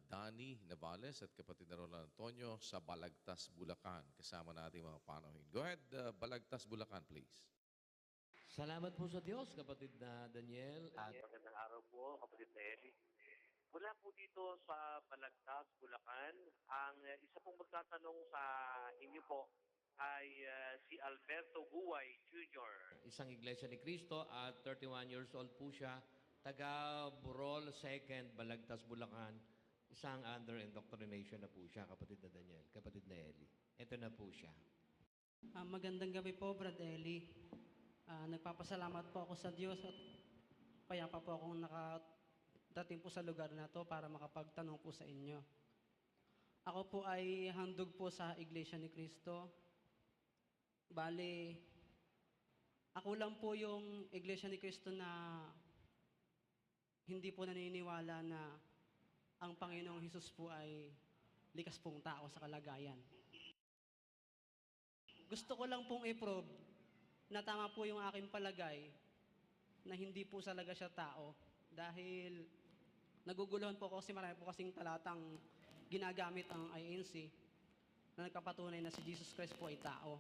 Danny Navales at kapatid na Ronald Antonio sa Balagtas, Bulacan. Kasama natin mga panahin. Go ahead, Balagtas, Bulacan, please. Salamat po sa Diyos, kapatid na Daniel. At magandang araw po, kapatid na Eli. Mula po dito sa Balagtas, Bulacan, ang isa pong magtatanong sa inyo po ay si Alberto Guay Jr. Isang iglesia ni Cristo at 31 years old po siya. Taga Burol 2nd, Balagtas, Bulacan. Isang under indoctrination na po siya, kapatid na Daniel, kapatid na Eli. Ito na po siya. Magandang gabi po, Brad Eli. Nagpapasalamat po ako sa Diyos at payapa po akong nakadating po sa lugar na to para makapagtanong po sa inyo. Ako po ay handog po sa Iglesia ni Cristo. Bale, ako lang po yung Iglesia ni Cristo na hindi po naniniwala na ang Panginoong Hesus po ay likas pong tao sa kalagayan. Gusto ko lang pong i-prove na tama po yung aking palagay na hindi po talaga siya tao dahil naguguluhan po ako kasi marami po kasing talatang ginagamit ang INC na nagpapatunay na si Jesus Christ po ay tao.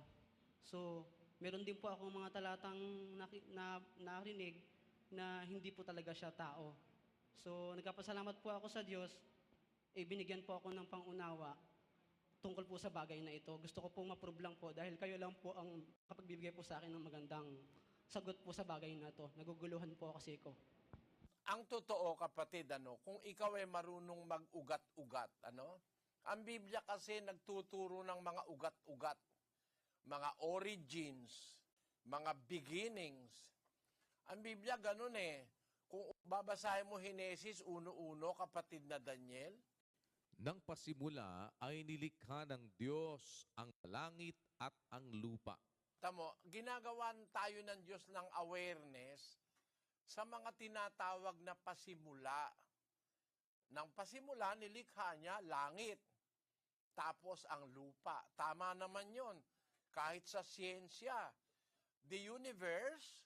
So, meron din po akong mga talatang narinig na hindi po talaga siya tao. So, nagpapasalamat po ako sa Diyos, binigyan po ako ng pangunawa tungkol po sa bagay na ito. Gusto ko pong ma-prove lang po dahil kayo lang po ang kapagbibigay po sa akin ng magandang sagot po sa bagay na ito. Naguguluhan po kasi ko. Ang totoo, kapatid, kung ikaw ay marunong mag-ugat-ugat, ang Biblia kasi nagtuturo ng mga ugat-ugat, mga origins, mga beginnings. Ang Biblia ganun Kung babasahin mo Henesis 1:1, kapatid na Daniel, Nang pasimula ay nilikha ng Diyos ang langit at ang lupa. tamo, ginagawan tayo ng Diyos ng awareness sa mga tinatawag na pasimula. Nang pasimula, nilikha niya langit, tapos ang lupa. Tama naman yon. Kahit sa siyensya, the universe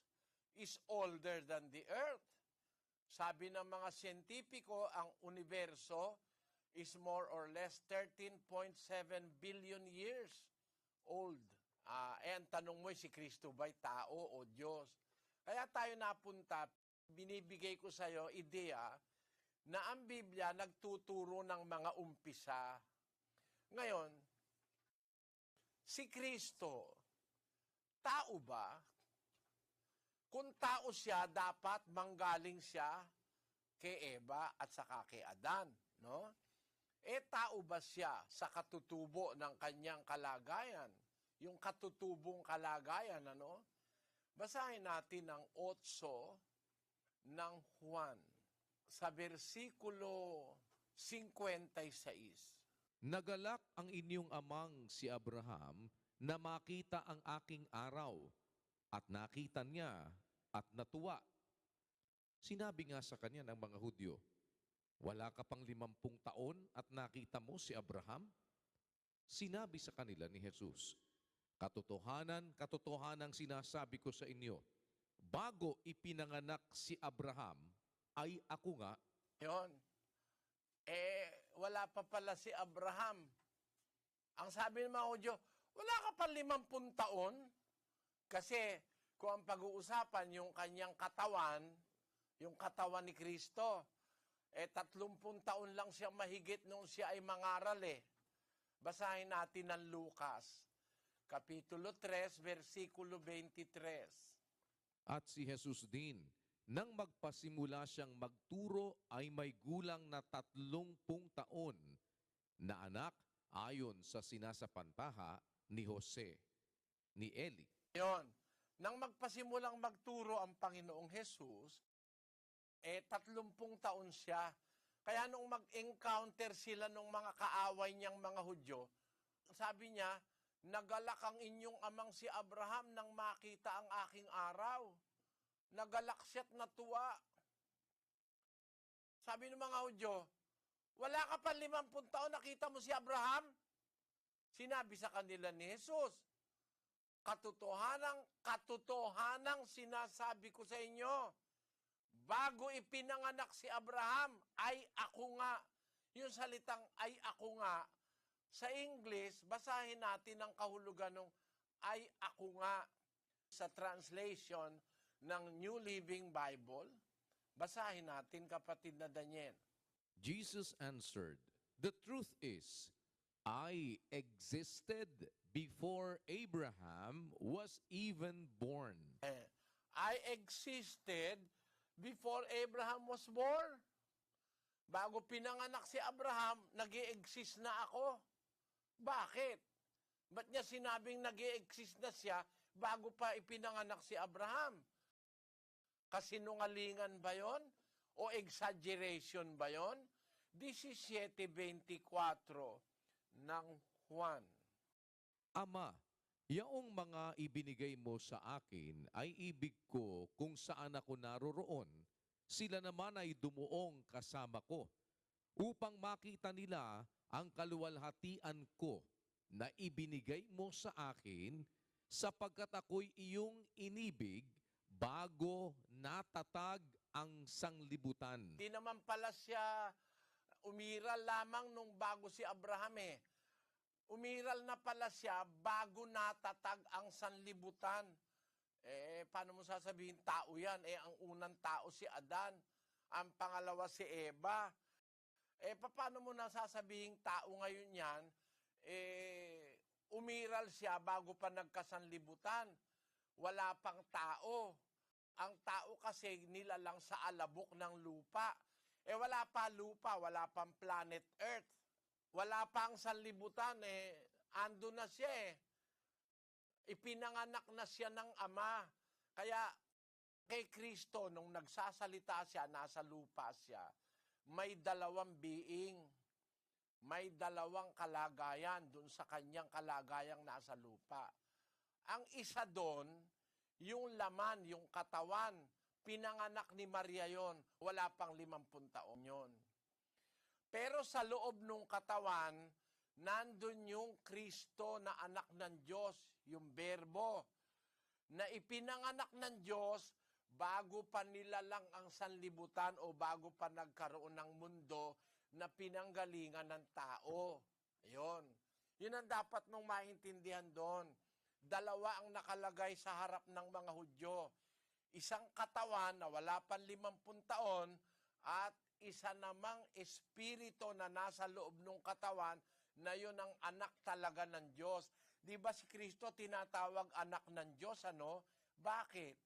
is older than the earth. Sabi ng mga siyentipiko, ang universo is more or less 13.7 billion years old. Ang tanong mo, si Kristo ba'y tao o Diyos? Kaya tayo napunta, binibigay ko sa iyo ideya na ang Biblia nagtuturo ng mga umpisa. Ngayon, si Kristo, tao ba? Kung tao siya, dapat manggaling siya kay Eva at saka kay Adan, no? Tao ba siya sa katutubo ng kanyang kalagayan? Yung katutubong kalagayan, ano? Basahin natin ang 8 ng Juan sa versikulo 56. Nagalak ang inyong amang si Abraham na makita ang aking araw, at nakita niya at natuwa. Sinabi nga sa kanya ng mga Hudyo, wala ka pang 50 taon at nakita mo si Abraham? Sinabi sa kanila ni Jesus, katotohanan, katotohanang sinasabi ko sa inyo, bago ipinanganak si Abraham, ay ako nga. Yon. Wala pa pala si Abraham. Ang sabi ng mga Hudyo, wala ka pa 50 taon? Kasi kung ang pag-uusapan yung kanyang katawan, yung katawan ni Kristo, 30 taon lang siya mahigit nung siya ay mangaral Basahin natin ng Lucas, Kapitulo 3, versikulo 23. At si Jesus din, nang magpasimula siyang magturo ay may gulang na 30 taon na anak ayon sa sinasapantaha ni Jose, ni Eli. Yon. Nang magpasimulang magturo ang Panginoong Jesus, 30 taon siya. Kaya nung mag-encounter sila nung mga kaaway niyang mga Hudyo, sabi niya, nagalak ang inyong amang si Abraham nang makita ang aking araw. Nagalak siya't natuwa. Sabi ng mga Hudyo, wala ka pa 50 taon, nakita mo si Abraham? Sinabi sa kanila ni Jesus, katotohanang sinasabi ko sa inyo, bago ipinanganak si Abraham, ay ako nga. Yung salitang ay ako nga, sa English, basahin natin ang kahulugan ng ay ako nga. Sa translation ng New Living Bible, basahin natin, kapatid na Daniel. Jesus answered, the truth is, I existed before Abraham was even born. I existed before Abraham was born. Bago pinanganak si Abraham, nag-i-exist na ako. Bakit? Ba't niya sinabing nag-i-exist na siya bago pa ipinanganak si Abraham? Kasinungalingan ba yon? O exaggeration ba yon? 17:24 ng Juan. Ama, yaong mga ibinigay mo sa akin ay ibig ko kung saan ako naroroon, sila naman ay dumuong kasama ko, upang makita nila ang kaluwalhatian ko na ibinigay mo sa akin, sapagkat ako'y iyong inibig bago natatag ang sanglibutan. Di naman pala siya umiral lamang nung bago si Abraham Umiral na pala siya bago natatag ang sanlibutan. Paano mo sasabihin tao yan? Ang unang tao si Adan, ang pangalawa si Eva. Paano mo nasasabihin tao ngayon yan? Umiral siya bago pa nagkasanlibutan. Wala pang tao. Ang tao kasi nilalang sa alabok ng lupa. Wala pa lupa, wala pang planet Earth. Wala pa ang sanlibutan, ando na siya Ipinanganak na siya ng Ama. Kaya kay Kristo, nung nagsasalita siya, nasa lupa siya, may dalawang being, may dalawang kalagayan dun sa kanyang kalagayang nasa lupa. Ang isa doon, yung laman, yung katawan, pinanganak ni Maria yon, wala pang 50 taon yon. Pero sa loob ng katawan, nandun yung Kristo na anak ng Diyos, yung Berbo, na ipinanganak ng Diyos bago pa nilalang ang sanlibutan o bago pa nagkaroon ng mundo na pinanggalingan ng tao. Ayun. Yun ang dapat mong maintindihan doon. Dalawa ang nakalagay sa harap ng mga Hudyo. Isang katawan na wala pang 50 taon at isa namang espiritu na nasa loob ng katawan na yun ang anak talaga ng Diyos. Di ba si Kristo tinatawag anak ng Diyos, ano? Bakit?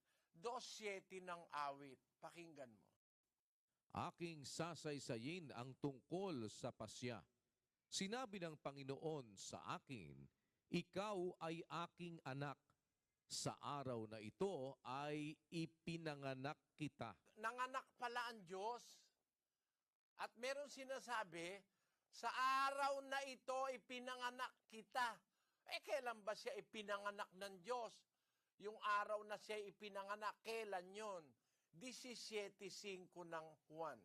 2:7 ng awit. Pakinggan mo. Aking sasaysayin ang tungkol sa pasya Sinabi ng Panginoon sa akin, ikaw ay aking anak. Sa araw na ito ay ipinanganak kita. Nanganak pala ang Diyos. At meron sinasabi, sa araw na ito ipinanganak kita. Kailan ba siya ipinanganak ng Diyos? Yung araw na siya ipinanganak, kailan yun? 17:5 ng Juan.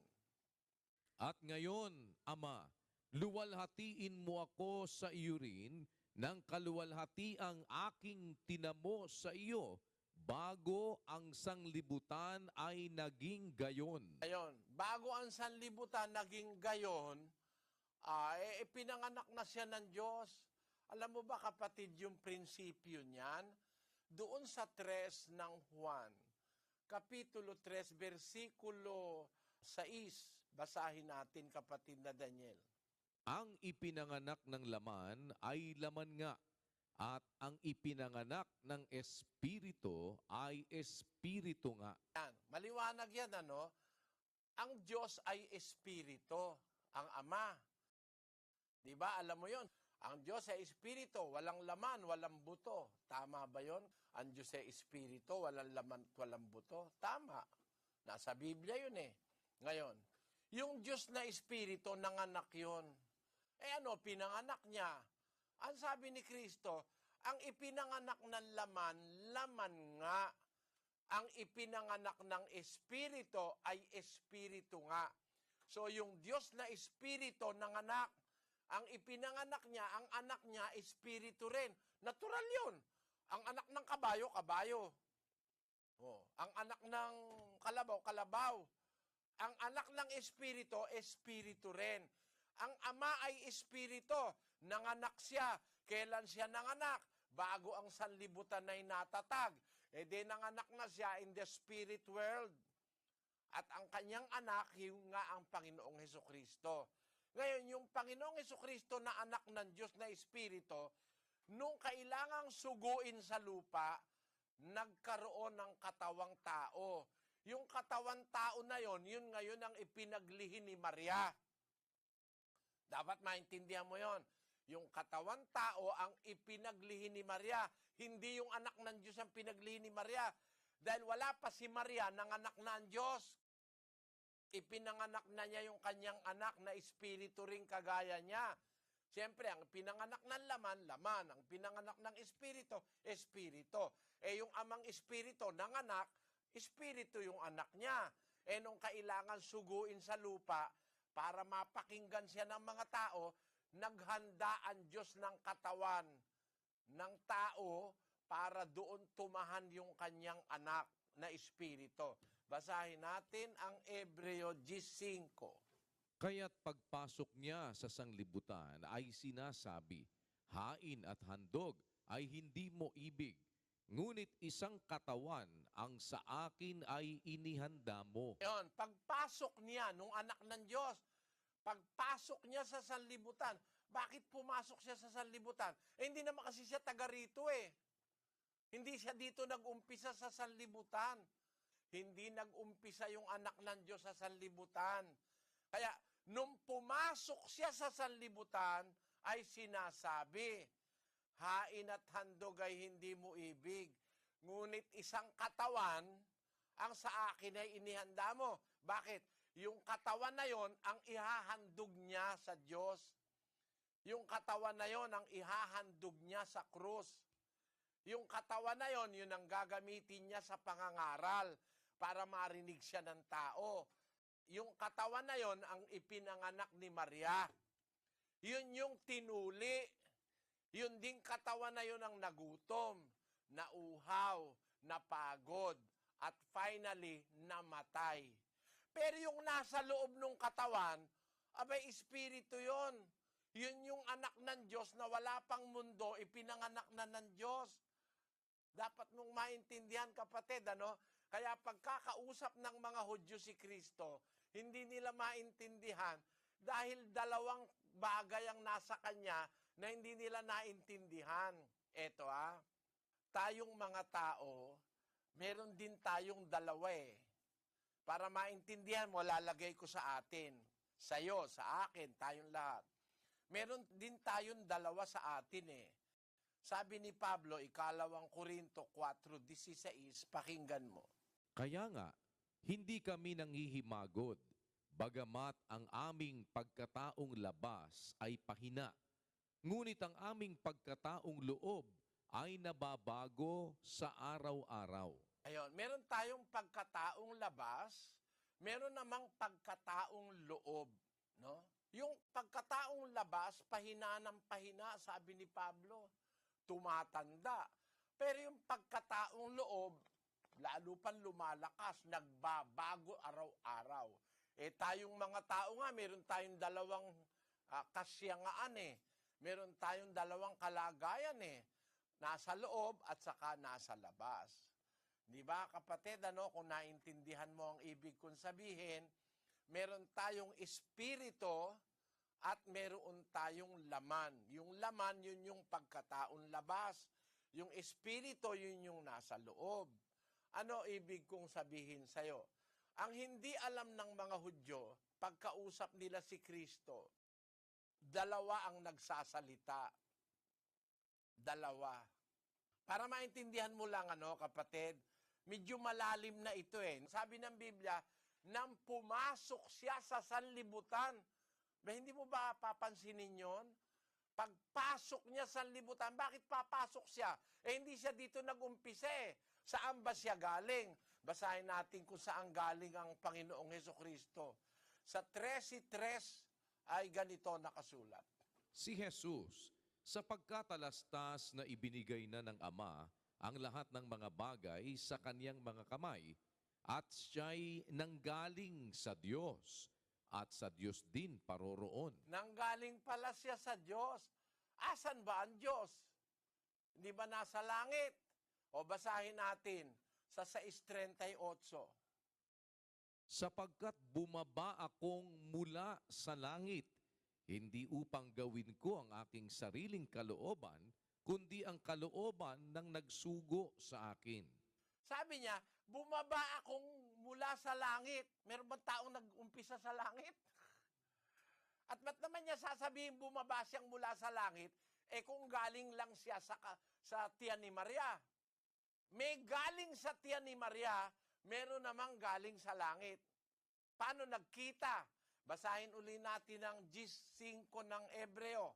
At ngayon, Ama, luwalhatiin mo ako sa iyo rin ng kaluwalhatiang aking tinamo sa iyo bago ang sanglibutan ay naging gayon. Ayun, bago ang sanlibutan naging gayon, pinanganak na siya ng Diyos. Alam mo ba kapatid yung prinsipyo niyan? Doon sa 3 ng Juan, Kapitulo 3, versikulo 6, basahin natin kapatid na Daniel. Ang ipinanganak ng laman ay laman nga, at ang ipinanganak ng Espiritu ay Espiritu nga. Yan, maliwanag yan, ano? Ang Diyos ay Espiritu, ang Ama. Di ba? Alam mo yon. Ang Diyos ay Espiritu, walang laman, walang buto. Tama ba yon? Ang Diyos ay Espiritu, walang laman, walang buto. Tama. Nasa Biblia yun eh. Ngayon, yung Diyos na Espiritu, nanganak yun. Pinanganak niya. Ang sabi ni Kristo, ang ipinanganak ng laman, laman nga. Ang ipinanganak ng Espiritu ay Espiritu nga. So yung Diyos na Espiritu nanganak, ang ipinanganak niya, ang anak niya, Espiritu rin. Natural yun. Ang anak ng kabayo, kabayo. Ang anak ng kalabaw, kalabaw. Ang anak ng Espiritu, Espiritu rin. Ang Ama ay Espiritu. Nanganak siya. Kailan siya nanganak? Bago ang sanlibutan ay natatag. Nanganak na siya in the spirit world. At ang kanyang anak, yung nga ang Panginoong Hesukristo. Ngayon, yung Panginoong Hesukristo na anak ng Diyos na Espiritu, nung kailangang suguin sa lupa, nagkaroon ng katawang tao. Yung katawang tao na yon, yun ngayon ang ipinaglihi ni Maria. Dapat maintindihan mo yon. Yung katawan tao ang ipinaglihi ni Maria. Hindi yung anak ng Diyos ang pinaglihi ni Maria. Dahil wala pa si Maria, nanganak na ang Diyos. Ipinanganak na niya yung kanyang anak na espiritu ring kagaya niya. Siyempre, ang pinanganak ng laman, laman. Ang pinanganak ng espiritu, espiritu. Yung amang espiritu, nanganak, espiritu yung anak niya. Nung kailangan suguin sa lupa, para mapakinggan siya ng mga tao, naghanda ang Diyos ng katawan ng tao para doon tumahan yung kanyang anak na espiritu. Basahin natin ang Hebreo 10:5. Kaya't pagpasok niya sa sanglibutan ay sinasabi, hain at handog ay hindi mo ibig, ngunit isang katawan ang sa akin ay inihanda mo. Yon, pagpasok niya nung anak ng Diyos, pagpasok niya sa sanlibutan, bakit pumasok siya sa sanlibutan? Hindi naman kasi siya taga rito eh. Hindi siya dito nag-umpisa sa sanlibutan. Hindi nag-umpisa yung anak ng Diyos sa sanlibutan. Kaya, nung pumasok siya sa sanlibutan, ay sinasabi, hain at handog ay hindi mo ibig, ngunit isang katawan ang sa akin ay inihanda mo. Bakit? Yung katawan na yon ang ihahandog niya sa Diyos. Yung katawan na yon ang ihahandog niya sa krus. Yung katawan na yon, yun ang gagamitin niya sa pangangaral para marinig siya ng tao. Yung katawan na yon ang ipinanganak ni Maria. Yun yung tinuli. Yun ding katawan na yon ang nagutom, nauhaw, napagod, at finally, namatay. Pero yung nasa loob ng katawan, abay, espiritu yon. Yun yung anak ng Diyos na wala pang mundo, ipinanganak na ng Diyos. Dapat mong maintindihan, kapatid, ano? Kaya pagkakausap ng mga Hudyo si Kristo, hindi nila maintindihan dahil dalawang bagay ang nasa Kanya na hindi nila naintindihan. Eto tayong mga tao, meron din tayong dalawa eh. Para maintindihan mo, lalagay ko sa atin. Sa'yo, sa akin, tayong lahat. Meron din tayong dalawa sa atin eh. Sabi ni Pablo, 2 Korinto 4:16, pakinggan mo. Kaya nga, hindi kami nanghihimagod, bagamat ang aming pagkataong labas ay pahina. Ngunit ang aming pagkataong loob ay nababago sa araw-araw. Ayun, meron tayong pagkataong labas, meron namang pagkataong loob, no? Yung pagkataong labas, pahina ng pahina, sabi ni Pablo, tumatanda. Pero yung pagkataong loob, lalo pang lumalakas, nagbabago araw-araw. Eh tayong mga tao nga, meron tayong dalawang kasyangaan eh. Meron tayong dalawang kalagayan eh. Nasa loob at saka nasa labas. Di ba kapatid, kung naintindihan mo ang ibig kong sabihin, meron tayong espiritu at meron tayong laman. Yung laman, yun yung pagkataon labas. Yung espiritu, yun yung nasa loob. Ano ibig kong sabihin sa'yo? Ang hindi alam ng mga Hudyo, pagkausap nila si Kristo, dalawa ang nagsasalita. Dalawa. Para maintindihan mo lang, kapatid, medyo malalim na ito eh. Sabi ng Biblia, nang pumasok siya sa sanlibutan. Hindi mo ba papansinin yon? Pagpasok niya sa sanlibutan, bakit papasok siya? Hindi siya dito nag-umpisa eh. Saan ba siya galing? Basahin natin kung saan galing ang Panginoong Hesukristo. Sa 13:3 ay ganito nakasulat. Si Jesus, sa pagkatalastas na ibinigay na ng Ama ang lahat ng mga bagay sa kaniyang mga kamay, at siya'y nanggaling sa Diyos, at sa Diyos din paroroon. Nanggaling pala siya sa Diyos. Asan ba ang Diyos? Hindi ba nasa langit? O basahin natin sa 6:38. Sapagkat bumaba akong mula sa langit, hindi upang gawin ko ang aking sariling kalooban, kundi ang kalooban ng nagsugo sa akin. Sabi niya, bumaba akong mula sa langit. Meron bang taong nag-umpisa sa langit? At ba't naman niya sasabihin bumaba siyang mula sa langit, kung galing lang siya sa tiyan ni Maria? May galing sa tiyan ni Maria, meron namang galing sa langit. Paano nagkita? Basahin uli natin ang 5 ng Ebreo.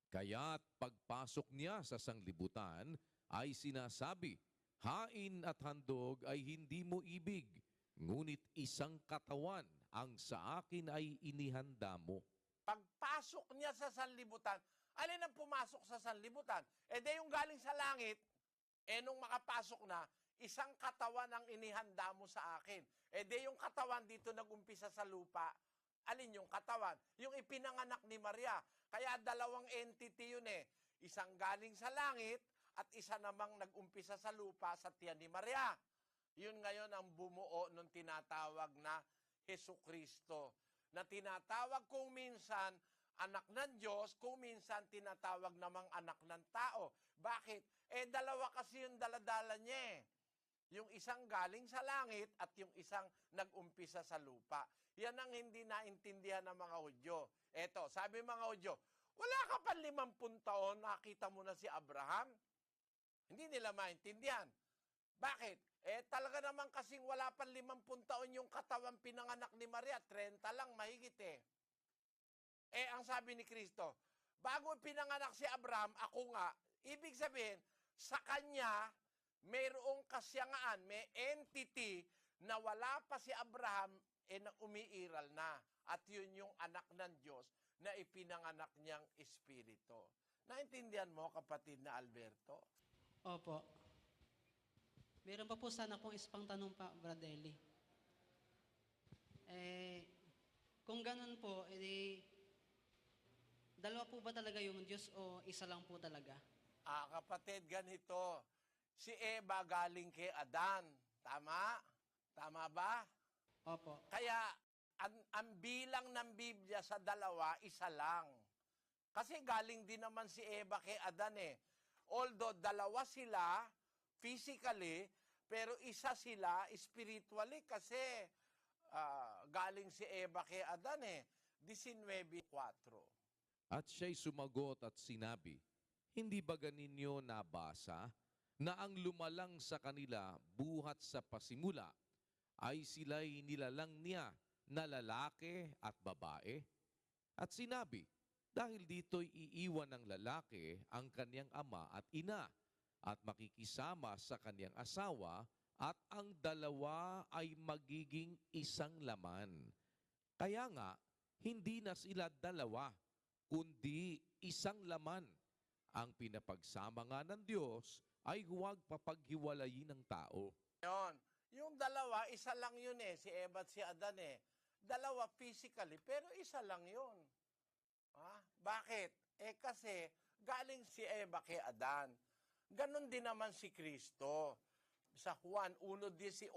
Kaya't pagpasok niya sa sanglibutan ay sinasabi, hain at handog ay hindi mo ibig, ngunit isang katawan ang sa akin ay inihanda mo. Pagpasok niya sa sanlibutan, alin ang pumasok sa sanlibutan? Di yung galing sa langit, nung makapasok na, isang katawan ang inihanda mo sa akin. Di yung katawan dito nag-umpisa sa lupa, alin yung katawan? Yung ipinanganak ni Maria. Kaya dalawang entity yun eh. Isang galing sa langit at isa namang nag-umpisa sa lupa sa tiyan ni Maria. Yun ngayon ang bumuo nung tinatawag na Hesukristo. Na tinatawag kung minsan anak ng Diyos, kung minsan tinatawag namang anak ng tao. Bakit? Dalawa kasi yung daladala niya eh. Yung isang galing sa langit at yung isang nag-umpisa sa lupa. Yan ang hindi naintindihan ng mga Hudyo. Eto, sabi mga Hudyo, wala ka pa 50 taon, nakita mo na si Abraham? Hindi nila maintindihan. Bakit? Talaga naman kasing wala pa 50 taon yung katawan pinanganak ni Maria, 30 lang, mahigit eh. Ang sabi ni Kristo, bago pinanganak si Abraham, ako nga, ibig sabihin, sa kanya, mayroong kasyangaan, may entity na wala pa si Abraham, na umiiral na. At yun yung anak ng Diyos na ipinanganak niyang espiritu. Naintindihan mo, kapatid na Alberto? Opo. Meron pa po sana pong isang tanong pa, Brother Eli. Kung ganun po, dalawa po ba talaga yung Diyos o isa lang po talaga? Kapatid, ganito. Si Eva galing kay Adan. Tama? Tama ba? Opo. Kaya, ang bilang ng Biblia sa dalawa, isa lang. Kasi galing din naman si Eva kay Adan eh. Although dalawa sila physically, pero isa sila spiritually kasi galing si Eva kay Adan eh. 19:4. At siya'y sumagot at sinabi, hindi ba ganinyo nabasa na ang lumalang sa kanila buhat sa pasimula ay sila'y nilalang niya na lalaki at babae? At sinabi, dahil dito'y iiwan ng lalaki ang kaniyang ama at ina at makikisama sa kaniyang asawa at ang dalawa ay magiging isang laman. Kaya nga, hindi na sila dalawa, kundi isang laman. Ang pinapagsama nga ng Diyos ay huwag papaghiwalayin ng tao. Yon. Yung dalawa, isa lang yun eh. Si Eva at si Adan eh. Dalawa physically, pero isa lang yun. Bakit? Kasi galing si Eva kay Adan. Ganon din naman si Kristo. Sa Juan 1:18,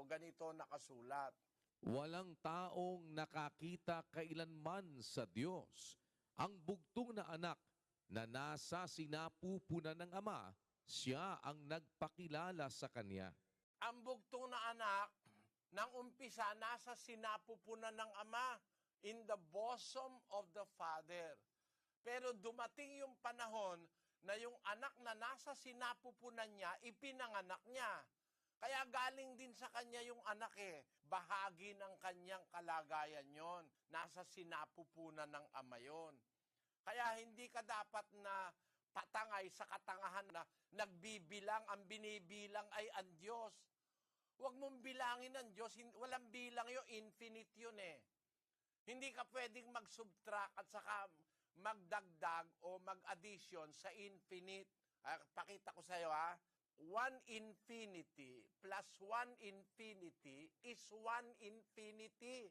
ganito nakasulat. Walang taong nakakita kailanman sa Diyos. Ang bugtong na anak na nasa sinapupunan ng Ama, siya ang nagpakilala sa Kanya. Ang bugtong na anak, nang umpisa, nasa sinapupunan ng Ama, in the bosom of the Father. Pero dumating yung panahon na yung anak na nasa sinapupunan niya, ipinanganak niya. Kaya galing din sa kanya yung anak eh. Bahagi ng kanyang kalagayan yon. Nasa sinapupunan ng Ama yon. Kaya hindi ka dapat na patangay sa katangahan na nagbibilang, ang binibilang ay ang Diyos. Huwag mong bilangin ang Diyos. Walang bilang yun, infinite yun eh. Hindi ka pwedeng mag-subtract at saka magdagdag o mag-addition sa infinite. Pakita ko sa iyo 1 infinity plus 1 infinity is 1 infinity.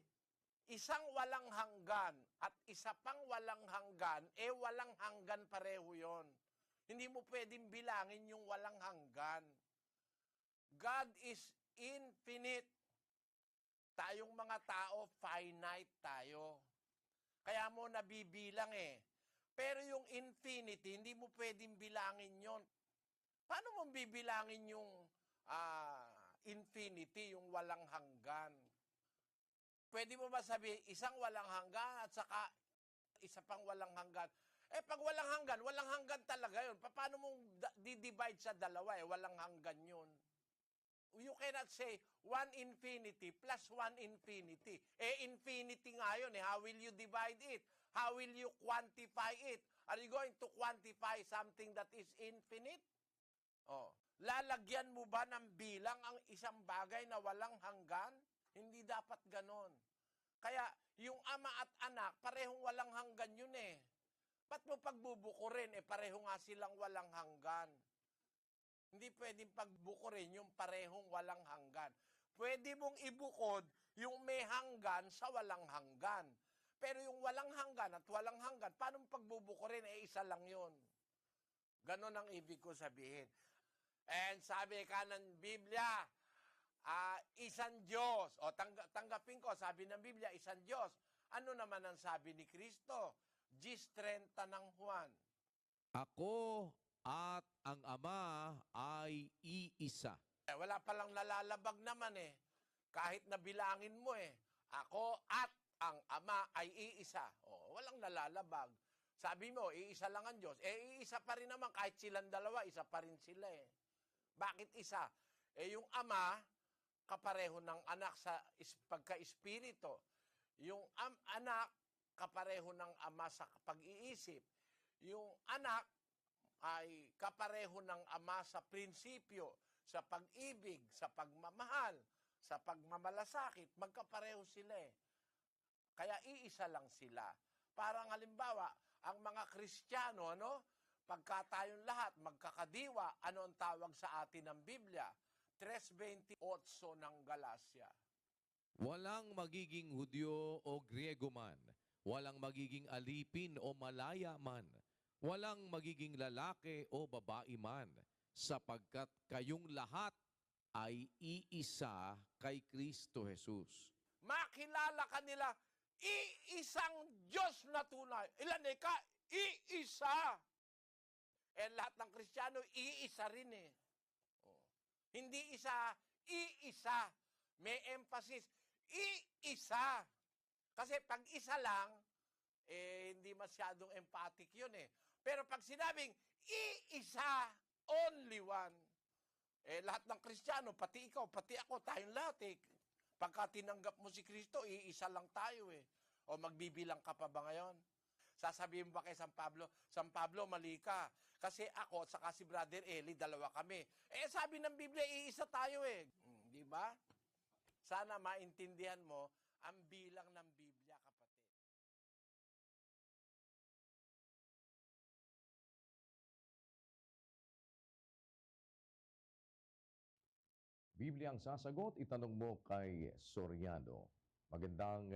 Isang walang hanggan at isa pang walang hanggan, walang hanggan pareho yon. Hindi mo pwedeng bilangin yung walang hanggan. God is infinite. Tayong mga tao, finite tayo. Kaya mo nabibilang eh. Pero yung infinity, hindi mo pwedeng bilangin yon. Paano mo bibilangin yung infinity, yung walang hanggan? Pwede mo ba sabihin, isang walang hanggan at saka isa pang walang hanggan? Pag walang hanggan talaga yun. Paano mong di-divide sa dalawa eh? Walang hanggan yun. You cannot say 1 infinity plus 1 infinity. Infinity nga yun eh. How will you divide it? How will you quantify it? Are you going to quantify something that is infinite? Lalagyan mo ba ng bilang ang isang bagay na walang hanggan? Hindi dapat ganon. Kaya, yung ama at anak, parehong walang hanggan yun eh. Ba't mo pagbubukurin? Pareho nga silang walang hanggan. Hindi pwedeng pagbukurin yung parehong walang hanggan. Pwede mong ibukod yung may hanggan sa walang hanggan. Pero yung walang hanggan at walang hanggan, paano mong pagbubukurin? Isa lang yun. Ganon ang ibig ko sabihin. And sabi ka ng Biblia, isang Diyos. Tanggapin ko, sabi ng Biblia, isang Diyos. Ano naman ang sabi ni Kristo? Gis 30 ng Juan. Ako at ang Ama ay iisa. Wala palang nalalabag naman eh. Kahit nabilangin mo eh. Ako at ang Ama ay iisa. Walang nalalabag. Sabi mo, iisa lang ang Diyos. Iisa pa rin naman. Kahit silang dalawa, isa pa rin sila eh. Bakit isa? Yung Ama, kapareho ng anak sa pagka-espiritu. Yung anak, kapareho ng Ama sa pag-iisip. Yung anak ay kapareho ng Ama sa prinsipyo, sa pag-ibig, sa pagmamahal, sa pagmamalasakit. Magkapareho sila eh. Kaya iisa lang sila. Parang halimbawa, ang mga Kristiyano, pagka tayong lahat magkakadiwa, ano ang tawag sa atin ng Biblia? 3:28 ng Galacia. Walang magiging Hudyo o Griego man. Walang magiging alipin o malaya man. Walang magiging lalaki o babae man. Sapagkat kayong lahat ay iisa kay Kristo Jesus. Makilala ka nila, iisang Diyos na tunay. Ilan ka? Iisa. Lahat ng Kristiyano, iisa rin eh. Hindi isa, iisa. May emphasis, iisa. Kasi pag isa lang, hindi masyadong emphatic yun eh. Pero pag sinabing, iisa, only one, lahat ng Kristiyano, pati ikaw, pati ako, tayong lahat eh. Pagka tinanggap mo si Kristo, iisa lang tayo eh. O magbibilang ka pa ba ngayon? Sasabihin mo ba kay San Pablo, mali ka. Kasi ako, saka si Brother Eli, dalawa kami. Sabi ng Biblia, iisa tayo eh. Di ba? Sana maintindihan mo ang bilang ng Biblia, kapatid. Biblia ang sasagot, itanong mo kay Soriano. Magandang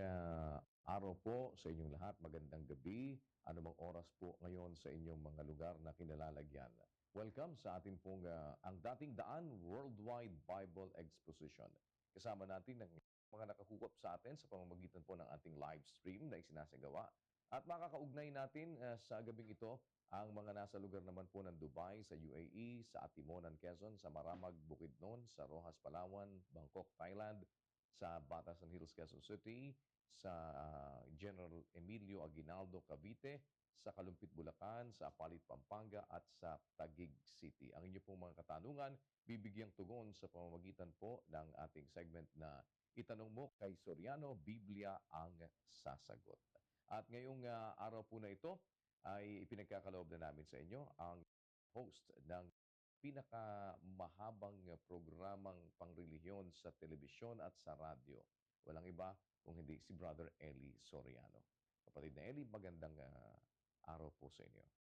araw po sa inyong lahat, magandang gabi. Anumang oras po ngayon sa inyong mga lugar na kinalalagyan. Welcome sa atin pong ang dating daan Worldwide Bible Exposition. Kasama natin ang mga nakahukop sa atin sa pamamagitan po ng ating live stream na isinasagawa. At makakaugnay natin sa gabing ito ang mga nasa lugar naman po ng Dubai, sa UAE, sa Atimonan, Quezon, sa Maramag, Bukidnon, sa Rojas, Palawan, Bangkok, Thailand, sa Batasan Hills, Quezon City, sa General Emilio Aguinaldo, Cavite, sa Kalumpit, Bulacan, sa Apalit, Pampanga, at sa Taguig City. Ang inyo pong mga katanungan, bibigyang tugon sa pamamagitan po ng ating segment na Itanong Mo kay Soriano, Biblia ang sasagot. At ngayong araw po na ito, ay ipinagkakaloob na namin sa inyo ang host ng pinakamahabang programang pangrelihiyon sa telebisyon at sa radyo. Walang iba kung hindi si Brother Eli Soriano. Kapatid na Eli, magandang araw po sa inyo.